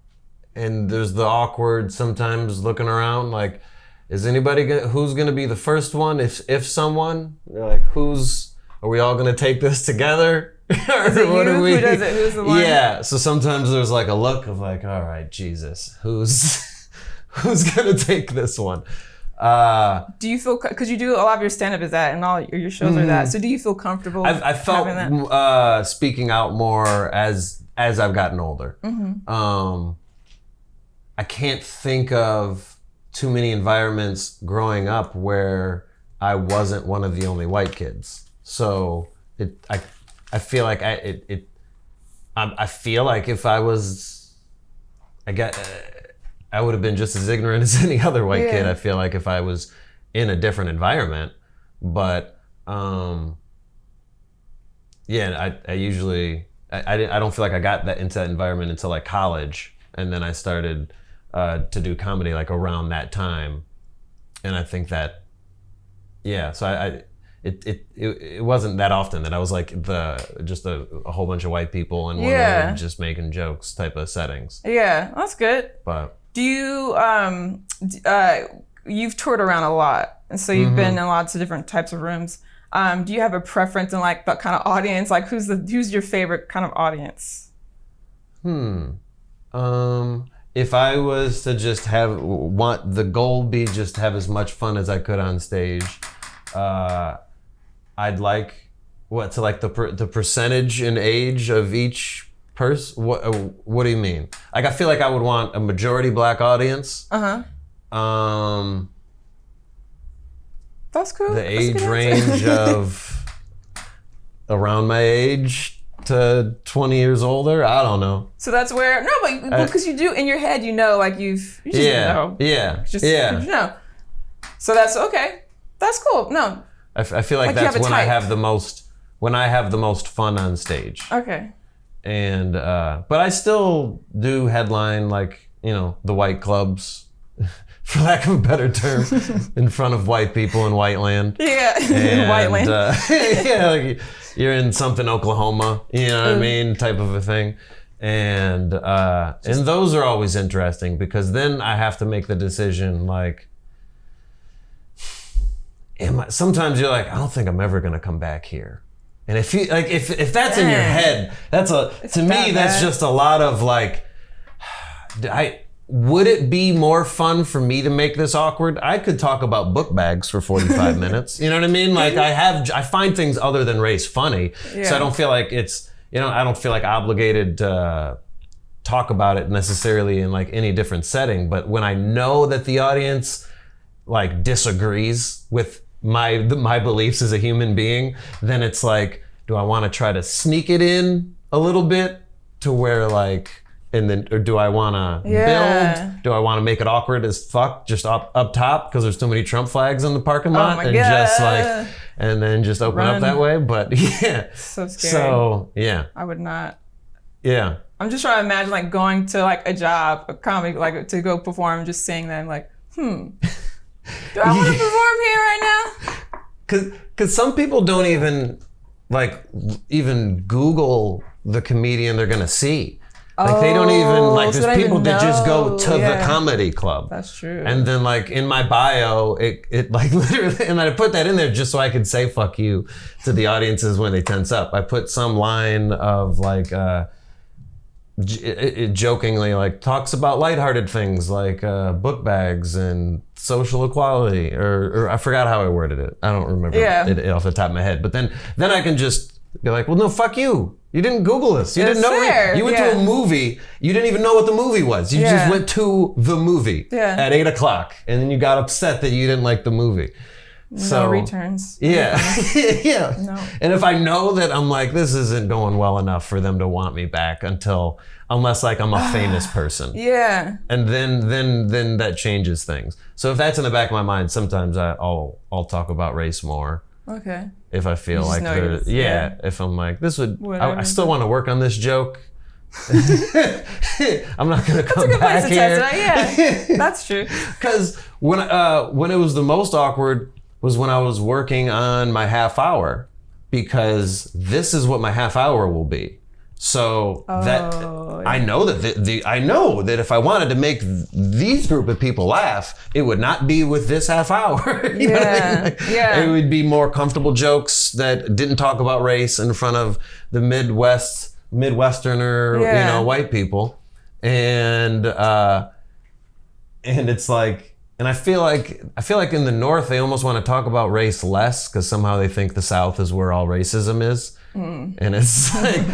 B: and there's the awkward sometimes looking around like, is anybody who's gonna be the first one? If someone, you're like, are we all gonna take this together? Or
A: is it
B: what
A: you?
B: are we?
A: Who does it? Who's the one?
B: Yeah. So sometimes there's like a look of like, all right, Jesus, who's gonna take this one?
A: Do you feel, because you do a lot of your stand-up is that, and all your shows are that. So do you feel comfortable?
B: I felt speaking out more as I've gotten older. I can't think of too many environments growing up where I wasn't one of the only white kids. So I feel like I feel like if I was, I would have been just as ignorant as any other white kid. I feel like if I was in a different environment, but I usually I don't feel like I got that into that environment until like college, and then I started to do comedy like around that time, and I think that so it wasn't that often that I was like just a whole bunch of white people and one of them just making jokes type of settings.
A: Yeah, that's good.
B: But
A: do you you've toured around a lot, and so you've been in lots of different types of rooms. Do you have a preference in like the kind of audience? Like who's your favorite kind of audience?
B: If I was to just want the goal be just have as much fun as I could on stage, I'd like the percentage and age of each person. What do you mean? Like I feel like I would want a majority black audience.
A: That's cool.
B: The age range of around my age to 20 years older. I don't know.
A: So that's where because you do in your head, you know, like you just know. You know. So that's okay. That's cool. No.
B: I feel like that's when I have the most fun on stage.
A: Okay.
B: And but I still do headline like, you know, the white clubs, for lack of a better term, in front of white people in white land.
A: Yeah, and, white land.
B: Like you're in something Oklahoma, you know what I mean, type of a thing. And those are always interesting because then I have to make the decision like, sometimes you're like, I don't think I'm ever gonna come back here. And if you like, if that's in your head, that's just a lot of like, would it be more fun for me to make this awkward? I could talk about book bags for 45 minutes. You know what I mean? Like I find things other than race funny. So I don't feel like I don't feel like obligated to talk about it necessarily in like any different setting. But when I know that the audience like disagrees with my beliefs as a human being, then it's like, do I want to try to sneak it in a little bit to where like, and then, or do I want to build? Do I want to make it awkward as fuck just up top because there's too many Trump flags in the parking lot and then just open up that way? But
A: so scary.
B: So
A: I would not.
B: Yeah.
A: I'm just trying to imagine like going to like a job, a comedy, like to go perform, just saying that I'm like, do I want to perform here right now?
B: Because some people don't even Google the comedian they're gonna see. Like they don't even like. There's people that just go to the comedy club.
A: That's true.
B: And then like in my bio, it like literally, and I put that in there just so I could say "fuck you" to the audiences when they tense up. I put some line of like, it jokingly like talks about lighthearted things like book bags and social equality, or I forgot how I worded it. I don't remember it off the top of my head. But then I can just be like, well, no, fuck you. You didn't Google this. You didn't know. You went to a movie. You didn't even know what the movie was. You just went to the movie at 8:00, and then you got upset that you didn't like the movie.
A: No returns.
B: Yeah.
A: No.
B: And if I know that I'm like, this isn't going well enough for them to want me back unless like I'm a famous person.
A: Yeah.
B: And then that changes things. So if that's in the back of my mind, sometimes I'll talk about race more.
A: Okay.
B: If I feel like if I'm like, I still want to work on this joke, I'm not gonna come back here.
A: Test it. Yeah, that's true.
B: Because when it was the most awkward was when I was working on my half hour, because this is what my half hour will be. So I know that I know that if I wanted to make these group of people laugh, it would not be with this half hour. You know what I mean? Like, it would be more comfortable jokes that didn't talk about race in front of the Midwesterner, white people, and it's like, and I feel like in the North they almost want to talk about race less because somehow they think the South is where all racism is. And it's like,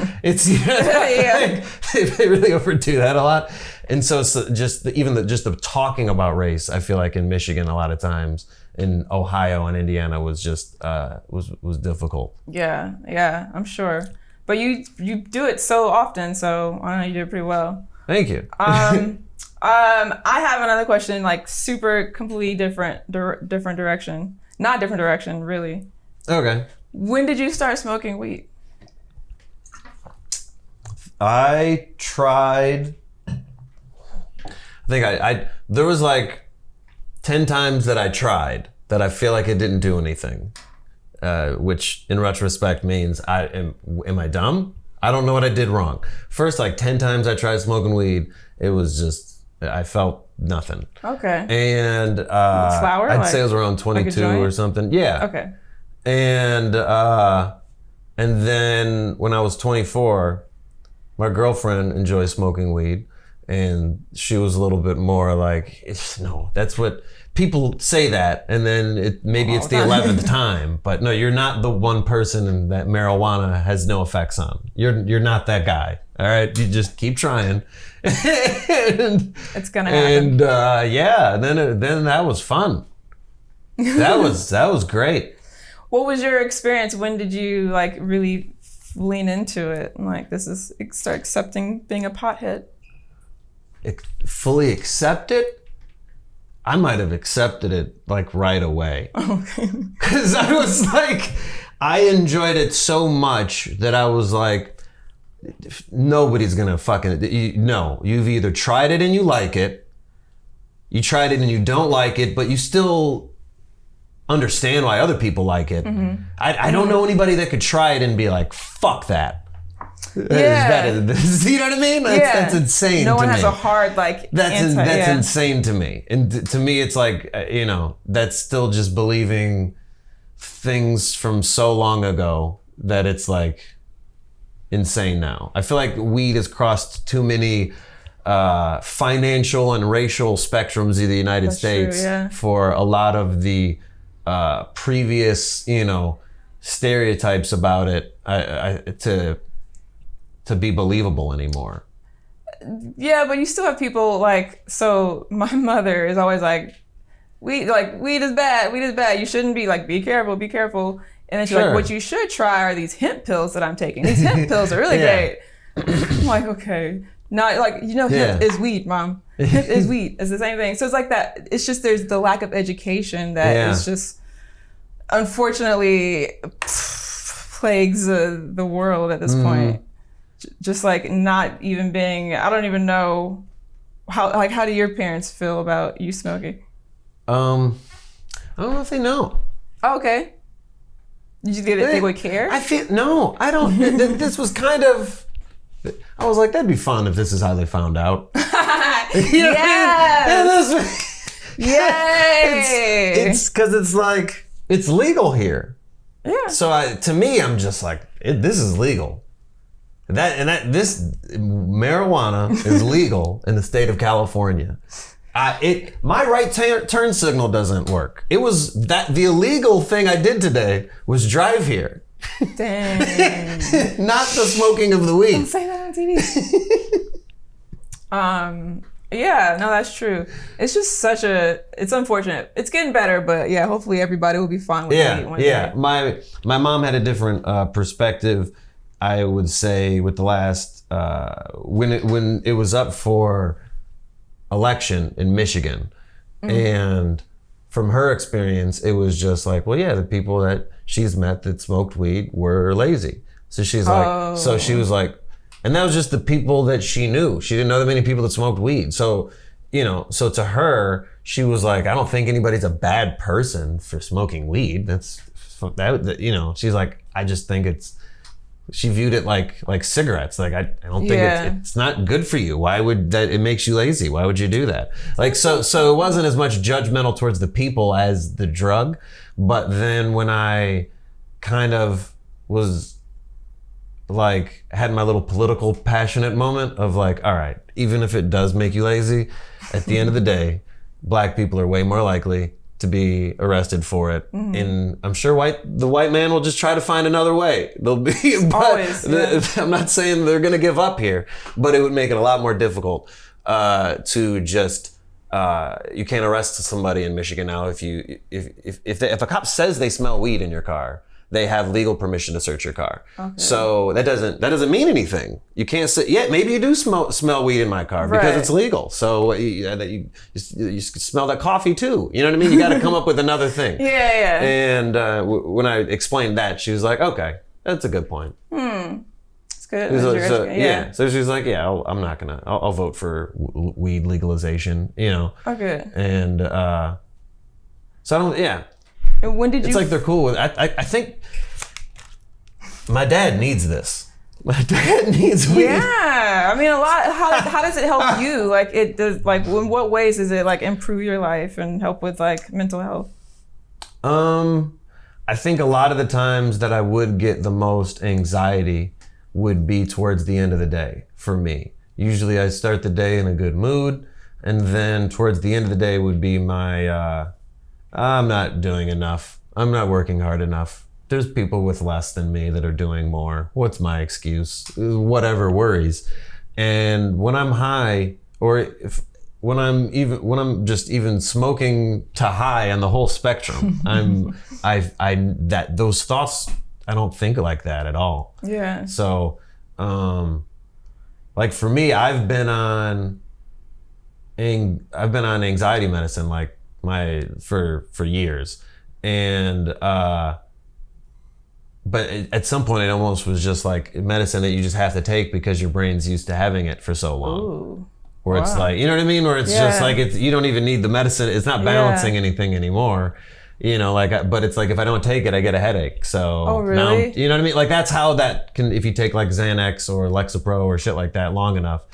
B: they really overdo that a lot. And so it's just the talking about race, I feel like in Michigan a lot of times, in Ohio and Indiana was just was difficult.
A: Yeah, I'm sure. But you do it so often, so I don't know, you did pretty well.
B: Thank you.
A: I have another question, like super completely different direction. Not different direction, really.
B: Okay.
A: When did you start smoking weed?
B: I tried. I think there was like 10 times that I tried that I feel like it didn't do anything, which in retrospect means am I dumb? I don't know what I did wrong. First, like 10 times I tried smoking weed, it was just, I felt nothing.
A: Okay.
B: And
A: flower?
B: I'd say it was around 22 or something. Yeah.
A: Okay.
B: And then when I was 24, my girlfriend enjoys smoking weed, and she was a little bit more like, no, that's what people say that, and then maybe it's the 11th time, but no, you're not the one person that marijuana has no effects on. You're not that guy. All right, you just keep trying.
A: It's gonna happen.
B: And then that was fun. That was great.
A: What was your experience? When did you like really lean into it and like start accepting being a pothead?
B: Fully accept it? I might have accepted it like right away.
A: Okay.
B: Because I was like, I enjoyed it so much that I was like, nobody's gonna you've either tried it and you like it, you tried it and you don't like it, but you still understand why other people like it. Mm-hmm. I don't know anybody that could try it and be like, fuck that. That is better than this. You know what I mean? That's insane to me.
A: No one has a hard
B: That's insane to me. And to me, it's like, that's still just believing things from so long ago that it's like insane now. I feel like weed has crossed too many financial and racial spectrums of the United States for a lot of the previous, stereotypes about it to be believable anymore.
A: Yeah, but you still have people like, so my mother is always like, weed is bad. You shouldn't be careful. And then she's like, what you should try are these hemp pills that I'm taking. These hemp pills are really great. I'm like, okay. Not like, hemp is weed, Mom. Hemp is weed. It's the same thing. So it's like that. It's just there's the lack of education that is just, unfortunately, plagues the world at this point. Just like not even being, I don't even know how do your parents feel about you smoking?
B: I don't know if they know.
A: Oh, okay. Did you think that they would care?
B: No, I don't. This was kind of, I was like, that'd be fun if this is how they found out.
A: Yay!
B: It's because it's like, it's legal here.
A: Yeah.
B: So to me, I'm just like, this is legal. This marijuana is legal in the state of California. My right turn signal doesn't work. It was the illegal thing I did today was drive here.
A: Dang.
B: Not the smoking of the weed.
A: Don't say that on TV. Yeah, no, that's true. It's just it's unfortunate. It's getting better, but yeah, hopefully everybody will be fine with weed one day.
B: My mom had a different perspective. I would say with the last when it was up for election in Michigan, and from her experience, it was just like, well, yeah, the people that she's met that smoked weed were lazy. So she was like, And that was just the people that she knew. She didn't know that many people that smoked weed. So, so to her, she was like, I don't think anybody's a bad person for smoking weed. She's like, I just think she viewed it like cigarettes. Like, I don't think it's not good for you. Why would that, it makes you lazy. Why would you do that? Like, so it wasn't as much judgmental towards the people as the drug. But then when I kind of was like, had my little political passionate moment of like, all right, even if it does make you lazy, at the end of the day, black people are way more likely to be arrested for it. Mm-hmm. And I'm sure the white man will just try to find another way. They'll be, I'm not saying they're going to give up here, but it would make it a lot more difficult to just, you can't arrest somebody in Michigan now if a cop says they smell weed in your car, they have legal permission to search your car. Okay. So that doesn't mean anything. You can't say, maybe you do smell weed in my car because it's legal. So you smell that coffee too. You know what I mean? You got to come up with another thing.
A: Yeah.
B: And when I explained that, she was like, okay, that's a good point.
A: That's good.
B: So she was like, I'm not gonna, I'll vote for weed legalization,
A: Okay.
B: And so I don't,
A: And when did
B: it's like they're cool with it. I think my dad needs this. My dad needs weed.
A: Yeah, I mean, a lot. How does it help you? Like, it does. Like, in what ways does it like improve your life and help with like mental health?
B: I think a lot of the times that I would get the most anxiety would be towards the end of the day for me. Usually, I start the day in a good mood, and then towards the end of the day would be my. I'm not doing enough. I'm not working hard enough. There's people with less than me that are doing more. What's my excuse? Whatever worries. And when I'm high, or when I'm just even smoking to high on the whole spectrum, those thoughts, I don't think like that at all.
A: Yeah.
B: So, like for me, I've been on anxiety medicine, like for years, and but at some point it almost was just like medicine that you just have to take because your brain's used to having it for so long.
A: Ooh.
B: Where it's like, you know what I mean, where it's just like you don't even need the medicine, it's not balancing anything anymore, but it's like if I don't take it I get a headache. So now, you know what I mean, like that's how that can, if you take like Xanax or Lexapro or shit like that long enough,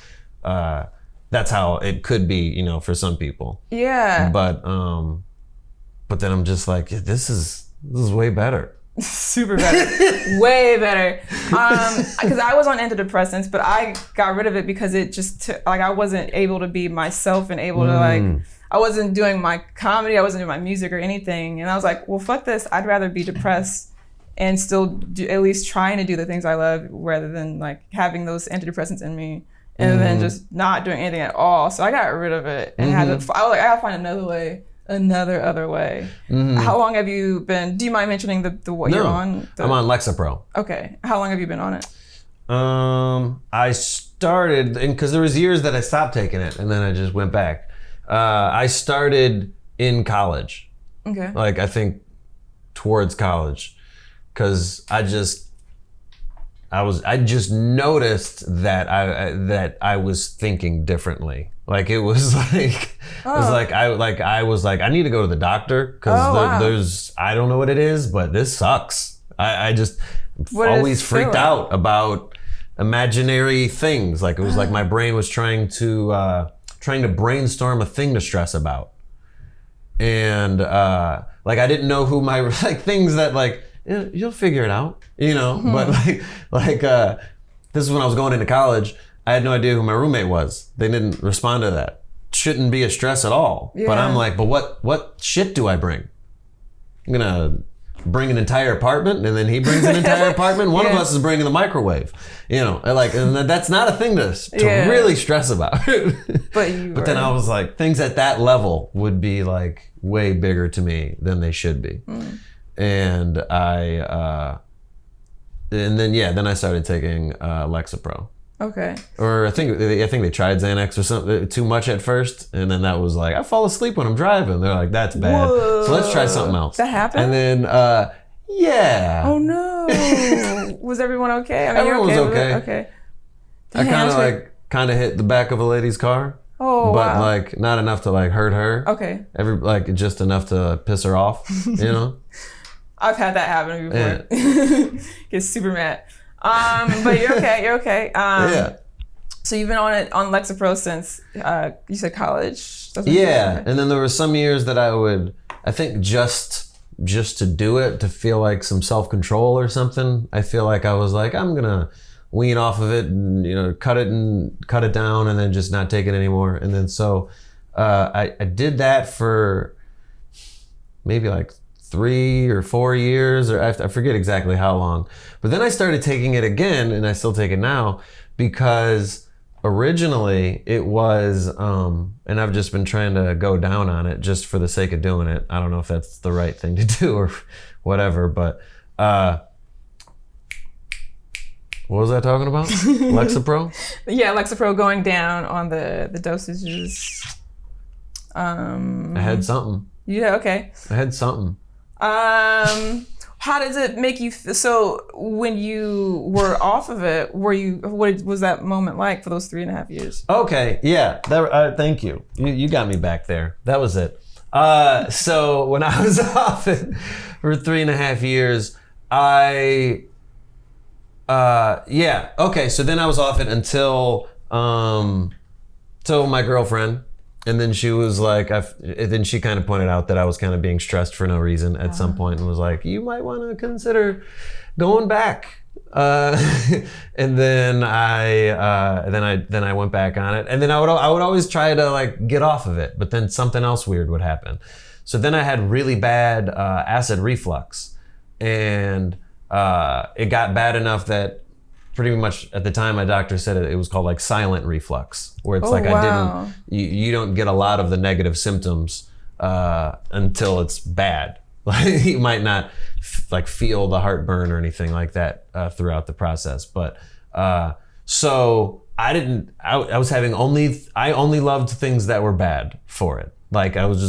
B: that's how it could be, for some people.
A: Yeah.
B: But then I'm just like, this is way better.
A: Super better. Way better. Because I was on antidepressants, but I got rid of it because it just I wasn't able to be myself and able to I wasn't doing my comedy, I wasn't doing my music or anything. And I was like, well, fuck this. I'd rather be depressed and still at least trying to do the things I love rather than like having those antidepressants in me. And then just not doing anything at all. So I got rid of it and I was like, I gotta find another way, other way. How long have you been? Do you mind mentioning the what you're on?
B: I'm on Lexapro.
A: Okay. How long have you been on it?
B: I started, because there was years that I stopped taking it and then I just went back. I started in college.
A: Okay.
B: Like I think towards college, because I just noticed that I was thinking differently. Like it was like, I was like, I need to go to the doctor because there's, I don't know what it is, but this sucks. I just always freaked out about imaginary things. Like it was like my brain was trying to brainstorm a thing to stress about. And like I didn't know who my, like things that like, you'll figure it out, but like this is when I was going into college. I had no idea who my roommate was. They didn't respond to that. Shouldn't be a stress at all. Yeah. But I'm like, but what shit do I bring? I'm gonna bring an entire apartment and then he brings an entire apartment. One of us is bringing the microwave, and that's not a thing to really stress about. But then I was like, things at that level would be like way bigger to me than they should be. And then I started taking Lexapro.
A: Okay.
B: Or I think they tried Xanax or something too much at first, and then that was like, I fall asleep when I'm driving. They're like, that's bad. Whoa. So let's try something else.
A: That happened?
B: And then yeah.
A: Oh no. Was everyone okay? I mean,
B: everyone was okay.
A: Okay.
B: I kind of hit the back of a lady's car.
A: Oh,
B: but
A: wow.
B: like not enough to like hurt her.
A: Okay.
B: Just enough to piss her off, you know?
A: I've had that happen before. Yeah. Get super mad. But you're okay.
B: Yeah.
A: So you've been on Lexapro since you said college?
B: Yeah, and then there were some years that I think just to do it, to feel like some self-control or something, I feel like I was like, I'm gonna wean off of it and, you know, cut it down and then just not take it anymore. And then so I did that for maybe like 3 or 4 years, or I forget exactly how long. But then I started taking it again, and I still take it now, because originally it was, and I've just been trying to go down on it just for the sake of doing it. I don't know if that's the right thing to do or whatever, but what was I talking about? Lexapro?
A: Yeah, Lexapro, going down on the dosages.
B: I had something.
A: Yeah, okay.
B: I had something.
A: How does it make you feel? So when you were off of it, what was that moment like for those 3.5 years?
B: Okay, yeah. Thank you. You got me back there. That was it. So when I was off it for 3.5 years, okay. So then I was off it until my girlfriend. And then she was like, then she kind of pointed out that I was kind of being stressed for no reason at some point, and was like, you might want to consider going back. And then I went back on it, and then I would always try to like get off of it, but then something else weird would happen. So then I had really bad acid reflux, and it got bad enough that pretty much at the time my doctor said it was called like silent reflux, where it's you don't get a lot of the negative symptoms until it's bad. Like you might not like feel the heartburn or anything like that throughout the process. But so I only loved things that were bad for it. Like I was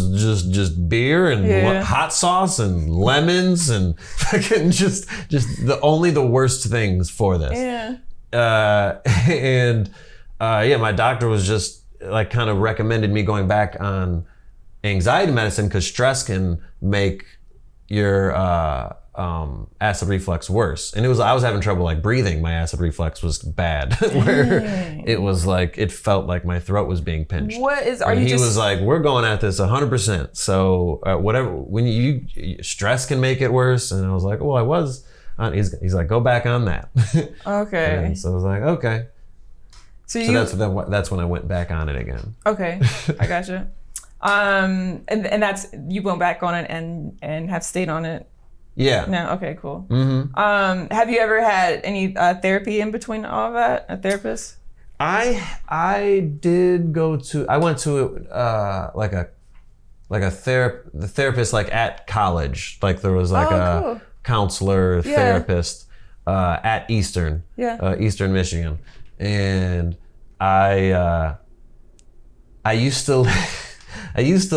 B: just beer and hot sauce and lemons and fucking just only the worst things for this.
A: Yeah.
B: My doctor was just like kind of recommended me going back on anxiety medicine, because stress can make your acid reflux worse. And I was having trouble like breathing. My acid reflux was bad, where it was like, it felt like my throat was being pinched. He was like, we're going at this 100%. So whatever, when stress can make it worse. And I was like, well, I was on, he's like, go back on that.
A: Okay.
B: And so I was like, okay. So that's when I went back on it again.
A: Okay. I gotcha. And that's, you went back on it and have stayed on it.
B: Yeah.
A: No. Okay. Cool.
B: Mm-hmm.
A: Have you ever had any therapy in between all of that? A therapist?
B: I went to the therapist like at college. Like there was like
A: cool.
B: Counselor therapist at Eastern Michigan, and I used to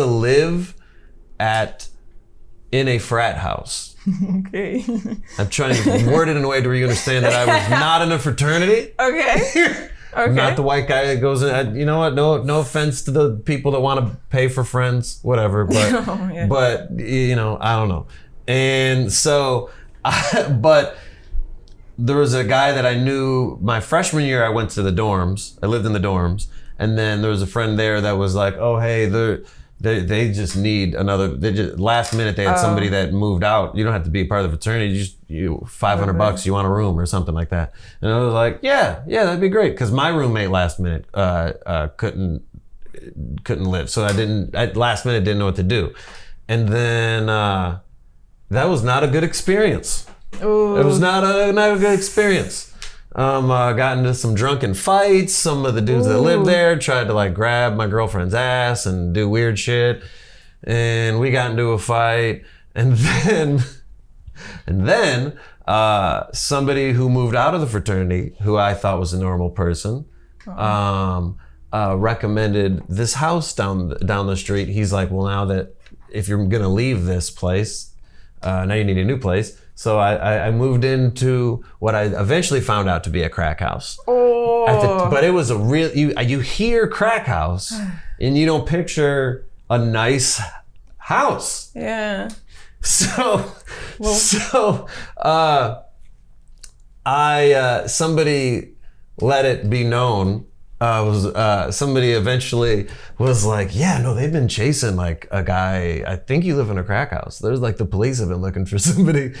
B: live in a frat house.
A: Okay.
B: I'm trying to word it in a way where you understand that I was not in a fraternity.
A: Okay. Okay.
B: Not the white guy that goes in. You know what? No offense to the people that want to pay for friends, whatever. But but you know, I don't know. And so, but there was a guy that I knew my freshman year. I went to the dorms. I lived in the dorms, and then there was a friend there that was like, "Oh, hey, they just need another." Last minute they had somebody that moved out. You don't have to be a part of the fraternity. You $500. You want a room or something like that. And I was like, yeah, that'd be great. Because my roommate last minute couldn't live, so I last minute didn't know what to do. And then that was not a good experience. Ooh. It was not a good experience. Got into some drunken fights. Some of the dudes that lived there tried to like grab my girlfriend's ass and do weird shit. And we got into a fight. And then somebody who moved out of the fraternity, who I thought was a normal person, recommended this house down the street. He's like, well, now that if you're gonna leave this place, now you need a new place. So I moved into what I eventually found out to be a crack house.
A: Oh.
B: But it was a real, you hear crack house and you don't picture a nice house.
A: Yeah.
B: So somebody let it be known. Somebody eventually was like, yeah, no, they've been chasing like a guy. I think you live in a crack house. There's like the police have been looking for somebody.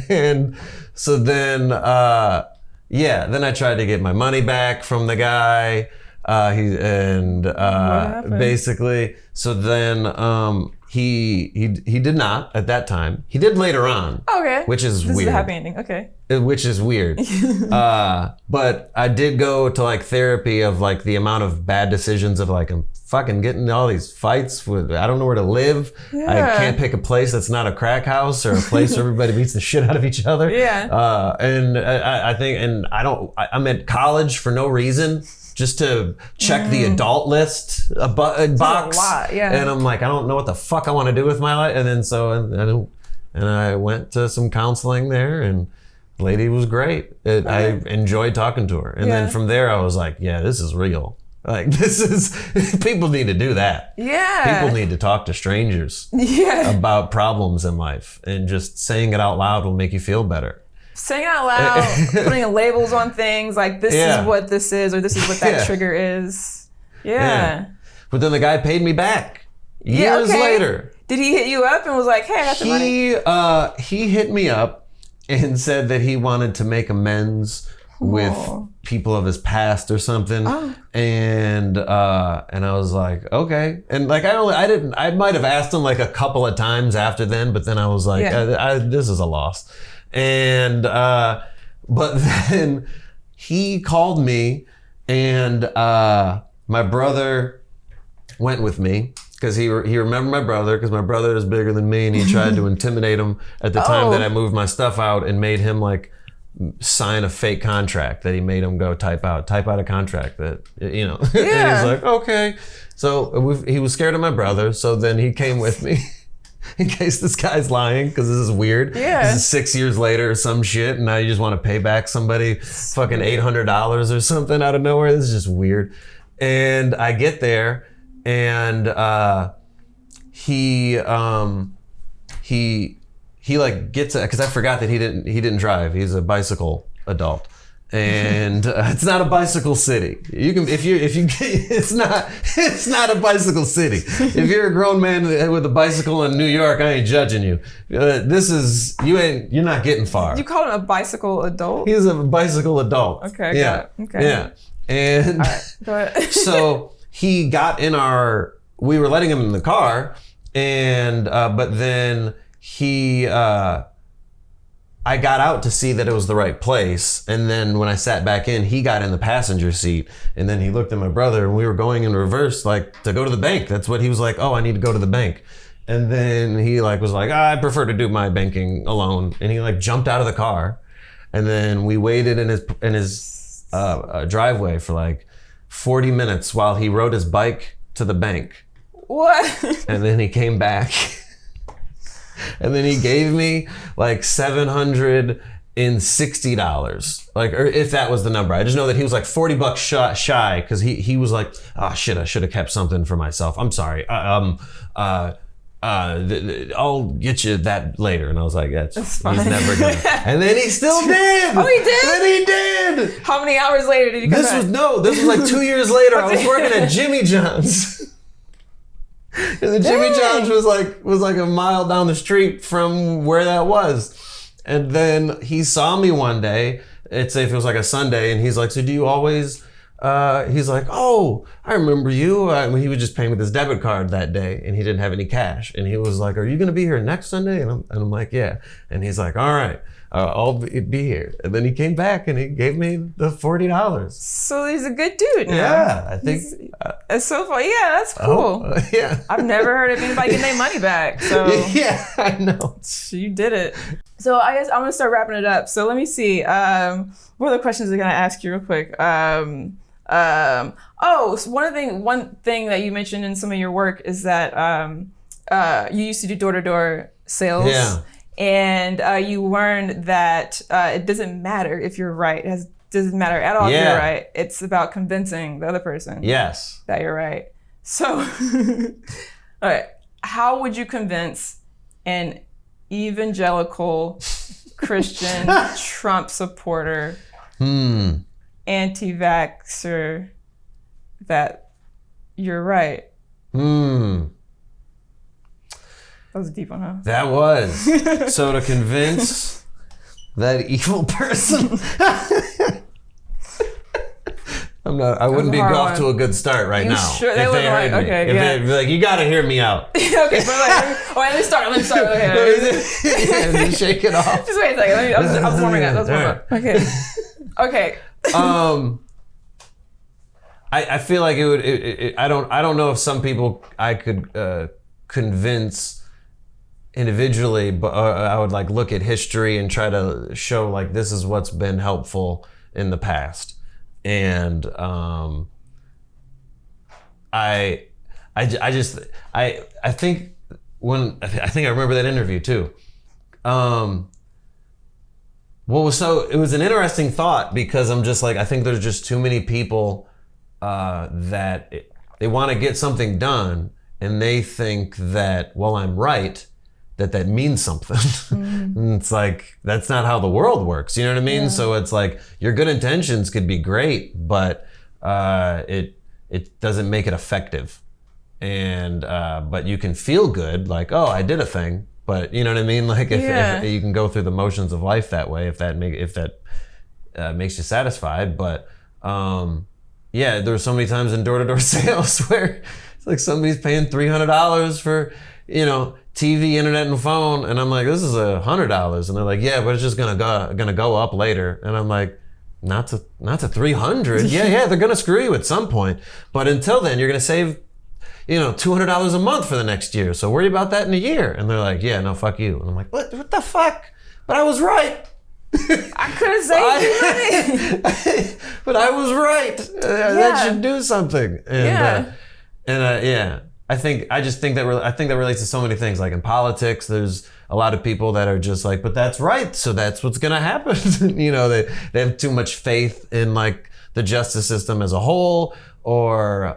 B: And so then, then I tried to get my money back from the guy. Basically, so then, he did not at that time. He did later on.
A: Okay.
B: Which is
A: this
B: weird.
A: Is a happy ending. Okay.
B: Which is weird. But I did go to like therapy of like the amount of bad decisions of like, I'm fucking getting all these fights with, I don't know where to live.
A: Yeah.
B: I can't pick a place that's not a crack house or a place where everybody beats the shit out of each other.
A: Yeah.
B: And I think, and I'm at college for no reason. Just to check the adult list box.
A: That's a lot, yeah.
B: And I'm like, I don't know what the fuck I want to do with my life. And then I went to some counseling there, and the lady was great. I enjoyed talking to her. And then from there I was like, yeah, this is real. Like people need to do that.
A: Yeah.
B: People need to talk to strangers about problems in life, and just saying it out loud will make you feel better.
A: Saying it out loud, putting labels on things like this is what this is, or this is what that trigger is. Yeah.
B: But then the guy paid me back years later.
A: Did he hit you up and was like, hey, I got the money?
B: He hit me up and said that he wanted to make amends with people of his past or something. And I was like, okay. And like, I might have asked him like a couple of times after then, but then I was like, this is a loss. And, but then he called me, and my brother went with me because he remembered my brother, because my brother is bigger than me, and he tried to intimidate him at the time that I moved my stuff out, and made him like sign a fake contract that he made him go type out a contract that, you know, and he's like, okay. So he was scared of my brother. So then he came with me. In case this guy's lying, because this is weird. Yeah. This is 6 years later or some shit, and now you just want to pay back somebody fucking $800 or something out of nowhere. This is just weird. And I get there, and he like gets it, because I forgot that he didn't drive. He's a bicycle adult. And it's not a bicycle city. You can it's not a bicycle city. If you're a grown man with a bicycle in New York, I ain't judging you. You're not getting far.
A: You call him a bicycle adult?
B: He's a bicycle adult.
A: Okay.
B: Yeah.
A: Okay.
B: Yeah. And
A: all right, go ahead.
B: So he got in we were letting him in the car, and but then I got out to see that it was the right place. And then when I sat back in, he got in the passenger seat, and then he looked at my brother, and we were going in reverse, like to go to the bank. That's what he was like, oh, I need to go to the bank. And then he like was like, I prefer to do my banking alone. And he like jumped out of the car. And then we waited in his driveway for like 40 minutes while he rode his bike to the bank.
A: What?
B: And then he came back. And then he gave me like $760, like, or if that was the number. I just know that he was like $40 shy, because he was like, oh shit, I should have kept something for myself. I'm sorry. I'll get you that later. And I was like, that's fine. He's never gonna. And then he still did.
A: Oh, he did?
B: Then he did.
A: How many hours later did he come back?
B: This was like 2 years later. I was working at Jimmy John's. And the Jimmy John's was like a mile down the street from where that was. And then he saw me one day. It was like a Sunday, and he's like, so do you always, he's like, oh, I remember you. He was just paying with his debit card that day, and he didn't have any cash. And he was like, are you going to be here next Sunday? And I'm like, yeah. And he's like, all right. I'll be here. And then he came back and he gave me the $40.
A: So he's a good dude now.
B: Yeah, I think.
A: It's so fun. Yeah, that's cool.
B: Yeah.
A: I've never heard of anybody getting their money back. So
B: yeah, I know.
A: You did it. So I guess I'm going to start wrapping it up. So let me see. What other questions are going to ask you real quick? So one thing that you mentioned in some of your work is that you used to do door-to-door sales.
B: Yeah.
A: And you learned that it doesn't matter if you're right. It doesn't matter at all if you're right. It's about convincing the other person that you're right. So, all right, how would you convince an evangelical Christian Trump supporter, anti-vaxxer, that you're right? That was a deep one, huh?
B: That was. So to convince that evil person, I wouldn't be off to a good start right now.
A: Sure? If they heard me. Okay,
B: if they'd be like, you gotta hear me out.
A: Okay, but let me start. Okay.
B: Shake it off.
A: Just wait a second. I was warming up. Okay.
B: I feel like it would. I don't know if some people I could convince individually, but I would like look at history and try to show like this is what's been helpful in the past. And I think I remember that interview too. It was an interesting thought because I'm just like, I think there's just too many people that they want to get something done and they think that, well, I'm right, that means something. And it's like, that's not how the world works. You know what I mean? Yeah. So it's like your good intentions could be great, but it doesn't make it effective. And but you can feel good, like, oh, I did a thing. But you know what I mean? Like if you can go through the motions of life that way, if that makes you satisfied. But there's so many times in door-to-door sales where it's like somebody's paying $300 for, TV, internet, and phone, and I'm like, this is $100, and they're like, yeah, but it's just gonna go up later, and I'm like, not to 300. Yeah, they're gonna screw you at some point, but until then, you're gonna save, $200 a month for the next year. So worry about that in a year. And they're like, yeah, no, fuck you. And I'm like, what the fuck? But I was right.
A: I could have saved you money.
B: But I was right. That should do something. And I think that relates to so many things. Like in politics, there's a lot of people that are just like, but that's right, so that's what's gonna happen. They have too much faith in like the justice system as a whole, or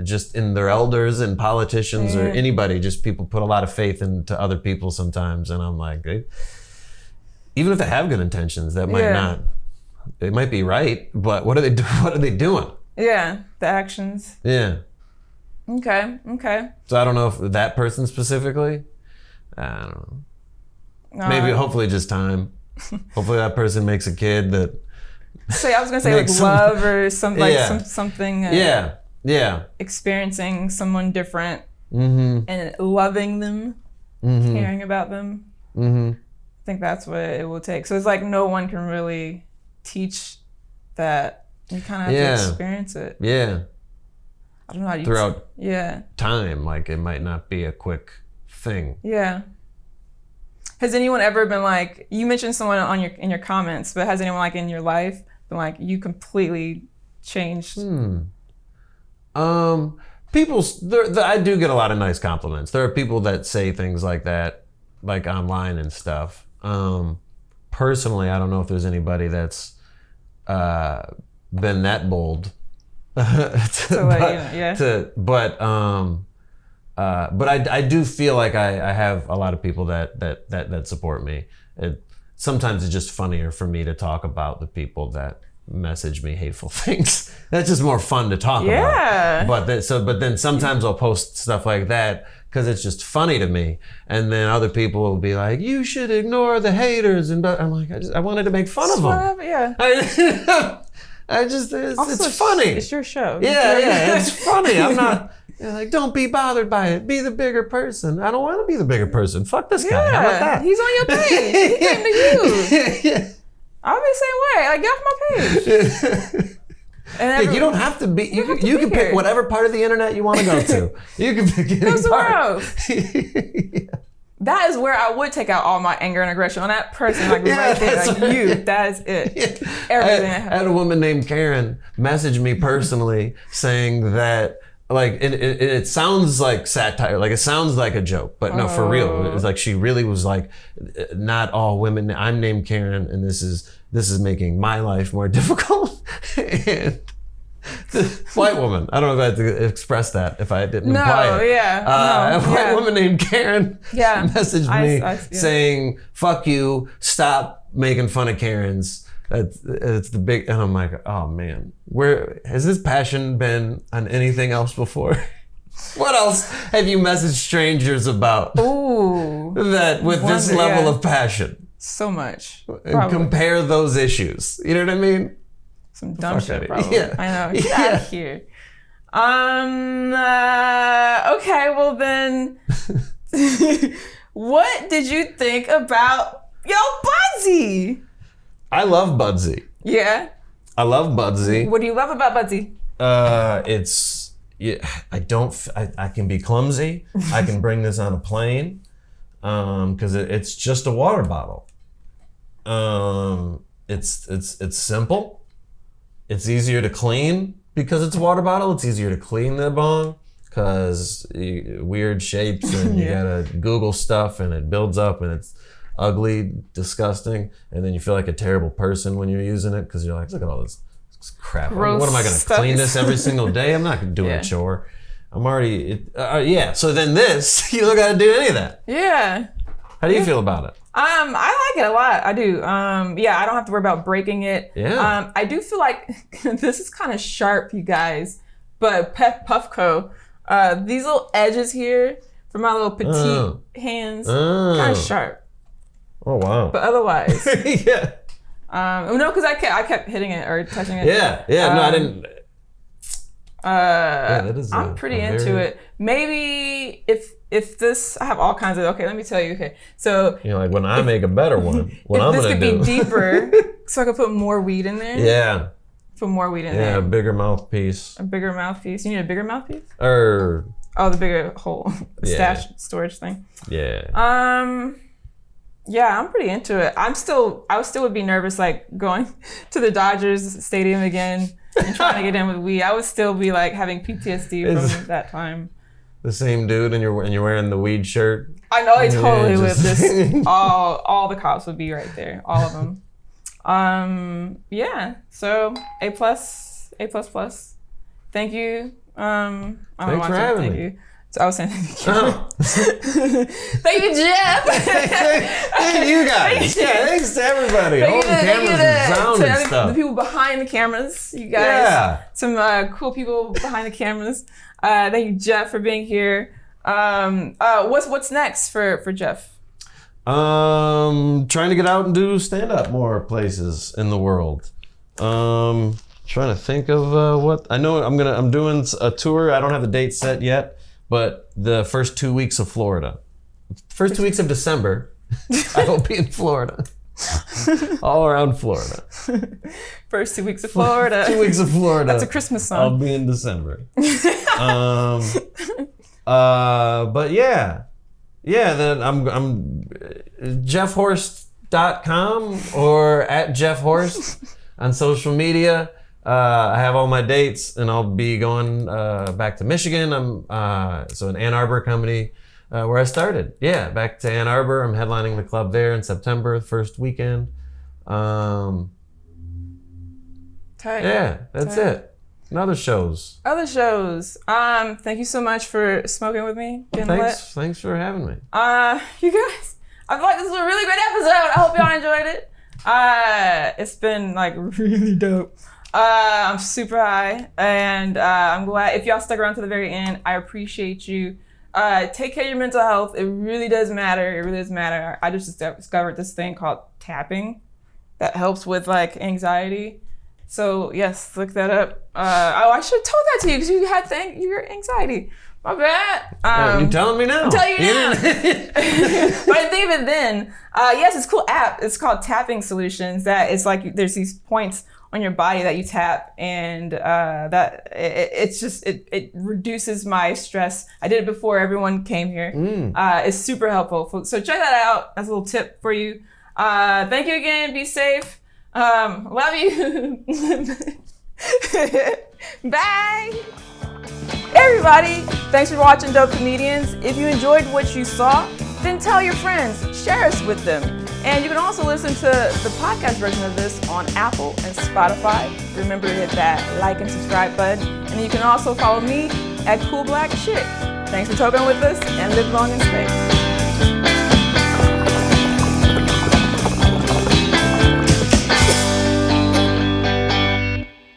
B: just in their elders and politicians or anybody. Just people put a lot of faith into other people sometimes, and I'm like, even if they have good intentions, that might not. They might be right, but what are they doing? Yeah,
A: the actions.
B: Yeah.
A: Okay.
B: So I don't know if that person specifically, I don't know. Maybe, hopefully just time. Hopefully that person makes a kid that.
A: So I was gonna say like love or something, something.
B: Yeah.
A: Experiencing someone different and loving them, caring about them. I think that's what it will take. So it's like no one can really teach that. You kind of have to experience it.
B: Yeah.
A: I don't know how you
B: throughout time, like it might not be a quick thing.
A: Yeah. Has anyone ever been like, you mentioned someone in your comments, but has anyone like in your life been like, you completely changed?
B: People, I do get a lot of nice compliments. There are people that say things like that, like online and stuff. Personally, I don't know if there's anybody that's been that bold. But I do feel like I have a lot of people that support me. Sometimes it's just funnier for me to talk about the people that message me hateful things. That's just more fun to talk about. But then sometimes I'll post stuff like that because it's just funny to me, and then other people will be like, "You should ignore the haters," and I'm like, I wanted to make fun of them. It's funny.
A: It's your show.
B: Yeah, it's funny. I'm not like, don't be bothered by it. Be the bigger person. I don't want to be the bigger person. Fuck this guy. How about that?
A: He's on your page. He came to you. I'll be the same way. Like, get off my page.
B: And you don't have to be. You can pick whatever part of the internet you want to go to. You can pick any part.
A: That is where I would take out all my anger and aggression on that person, like right there, like you. That is it. Everything.
B: I had a woman named Karen message me personally saying that, like, it sounds like satire, like it sounds like a joke, but no, for real. It was like she really was like, not all women. I'm named Karen, and this is this is making my life more difficult. And the white woman, I don't know if I had to express that if I didn't imply it. A white woman named Karen messaged me saying, fuck you, stop making fun of Karens. It's the big, and I'm like, oh man, where has this passion been on anything else before? What else have you messaged strangers about?
A: Ooh,
B: that with this level of passion?
A: So much.
B: And compare those issues. You know what I mean?
A: Some dumb shit, probably.
B: Yeah.
A: I know. Get out of here. Okay, well then, what did you think about Budsy?
B: I love Budsy.
A: Yeah.
B: I love Budsy.
A: What do you love about Budsy?
B: I can be clumsy. I can bring this on a plane, because it's just a water bottle. It's simple. It's easier to clean because it's a water bottle. It's easier to clean the bong because weird shapes and you gotta Google stuff and it builds up and it's ugly, disgusting, and then you feel like a terrible person when you're using it because you're like, look at all this crap.
A: Gross
B: what am I gonna
A: stuff.
B: clean this every single day? I'm not doing a chore. I'm already So then this, you don't gotta do any of that.
A: Yeah.
B: How do you feel about it?
A: I like it a lot. I do. I don't have to worry about breaking it.
B: Yeah.
A: I do feel like this is kind of sharp, you guys. But Puffco, these little edges here for my little petite hands, kind of sharp.
B: Oh wow.
A: But otherwise,
B: yeah.
A: No, because I kept hitting it or touching it.
B: Yeah. No, I didn't. That is
A: I'm pretty into it. Maybe if this, I have all kinds of. Okay, let me tell you. Okay, so
B: like when I make a better one, what I'm gonna do?
A: This could be deeper, so I could put more weed in there.
B: Yeah.
A: Put more weed in there.
B: Yeah, a bigger mouthpiece.
A: A bigger mouthpiece. You need a bigger mouthpiece?
B: The
A: bigger whole stash storage thing.
B: Yeah.
A: Yeah, I'm pretty into it. I still would be nervous like going to the Dodgers stadium again and trying to get in with weed. I would still be like having PTSD from that time.
B: The same dude and you're wearing the weed shirt.
A: I know, I totally would. This all the cops would be right there, all of them. So A+. Thank you.
B: Thanks for having me.
A: So I was saying thank you, Jeff.
B: Thank you guys. Thanks to everybody. All the cameras and sound and stuff.
A: The people behind the cameras, you guys. Yeah. Some cool people behind the cameras. Thank you, Jeff, for being here. What's next for Jeff?
B: Trying to get out and do stand-up more places in the world. Trying to think of what I know. I'm doing a tour. I don't have the date set yet, but the first 2 weeks of Florida, first 2 weeks of December, I will be in Florida. All around Florida.
A: First 2 weeks of Florida.
B: 2 weeks of Florida.
A: That's a Christmas song.
B: I'll be in December. But yeah. Then I'm jeffhorste.com or at Jeff Horste on social media. I have all my dates, and I'll be going back to Michigan. So in Ann Arbor Comedy, where I started. Yeah, back to Ann Arbor. I'm headlining the club there in September, first weekend.
A: Tight.
B: Yeah, that's it. And other shows.
A: Thank you so much for smoking with me.
B: Thanks for having me.
A: You guys, I feel like this was a really great episode. I hope y'all enjoyed it. It's been like really dope. I'm super high, and I'm glad if y'all stuck around to the very end. I appreciate you. Take care of your mental health. It really does matter. I just discovered this thing called tapping that helps with like anxiety. So yes, look that up. I should have told that to you because you had your anxiety. My bad.
B: You're telling me now.
A: I'm telling you now. But I think even then, yes, it's a cool app. It's called Tapping Solutions. That it's like there's these points on your body that you tap, and that it reduces my stress. I did it before everyone came here. It's super helpful. So check that out. That's a little tip for you. Thank you again. Be safe. Love you. Bye. Everybody, thanks for watching Dope Comedians. If you enjoyed what you saw, then tell your friends, share us with them. And you can also listen to the podcast version of this on Apple and Spotify. Remember to hit that like and subscribe button. And you can also follow me at Cool Black Chick. Thanks for talking with us, and live long and stay.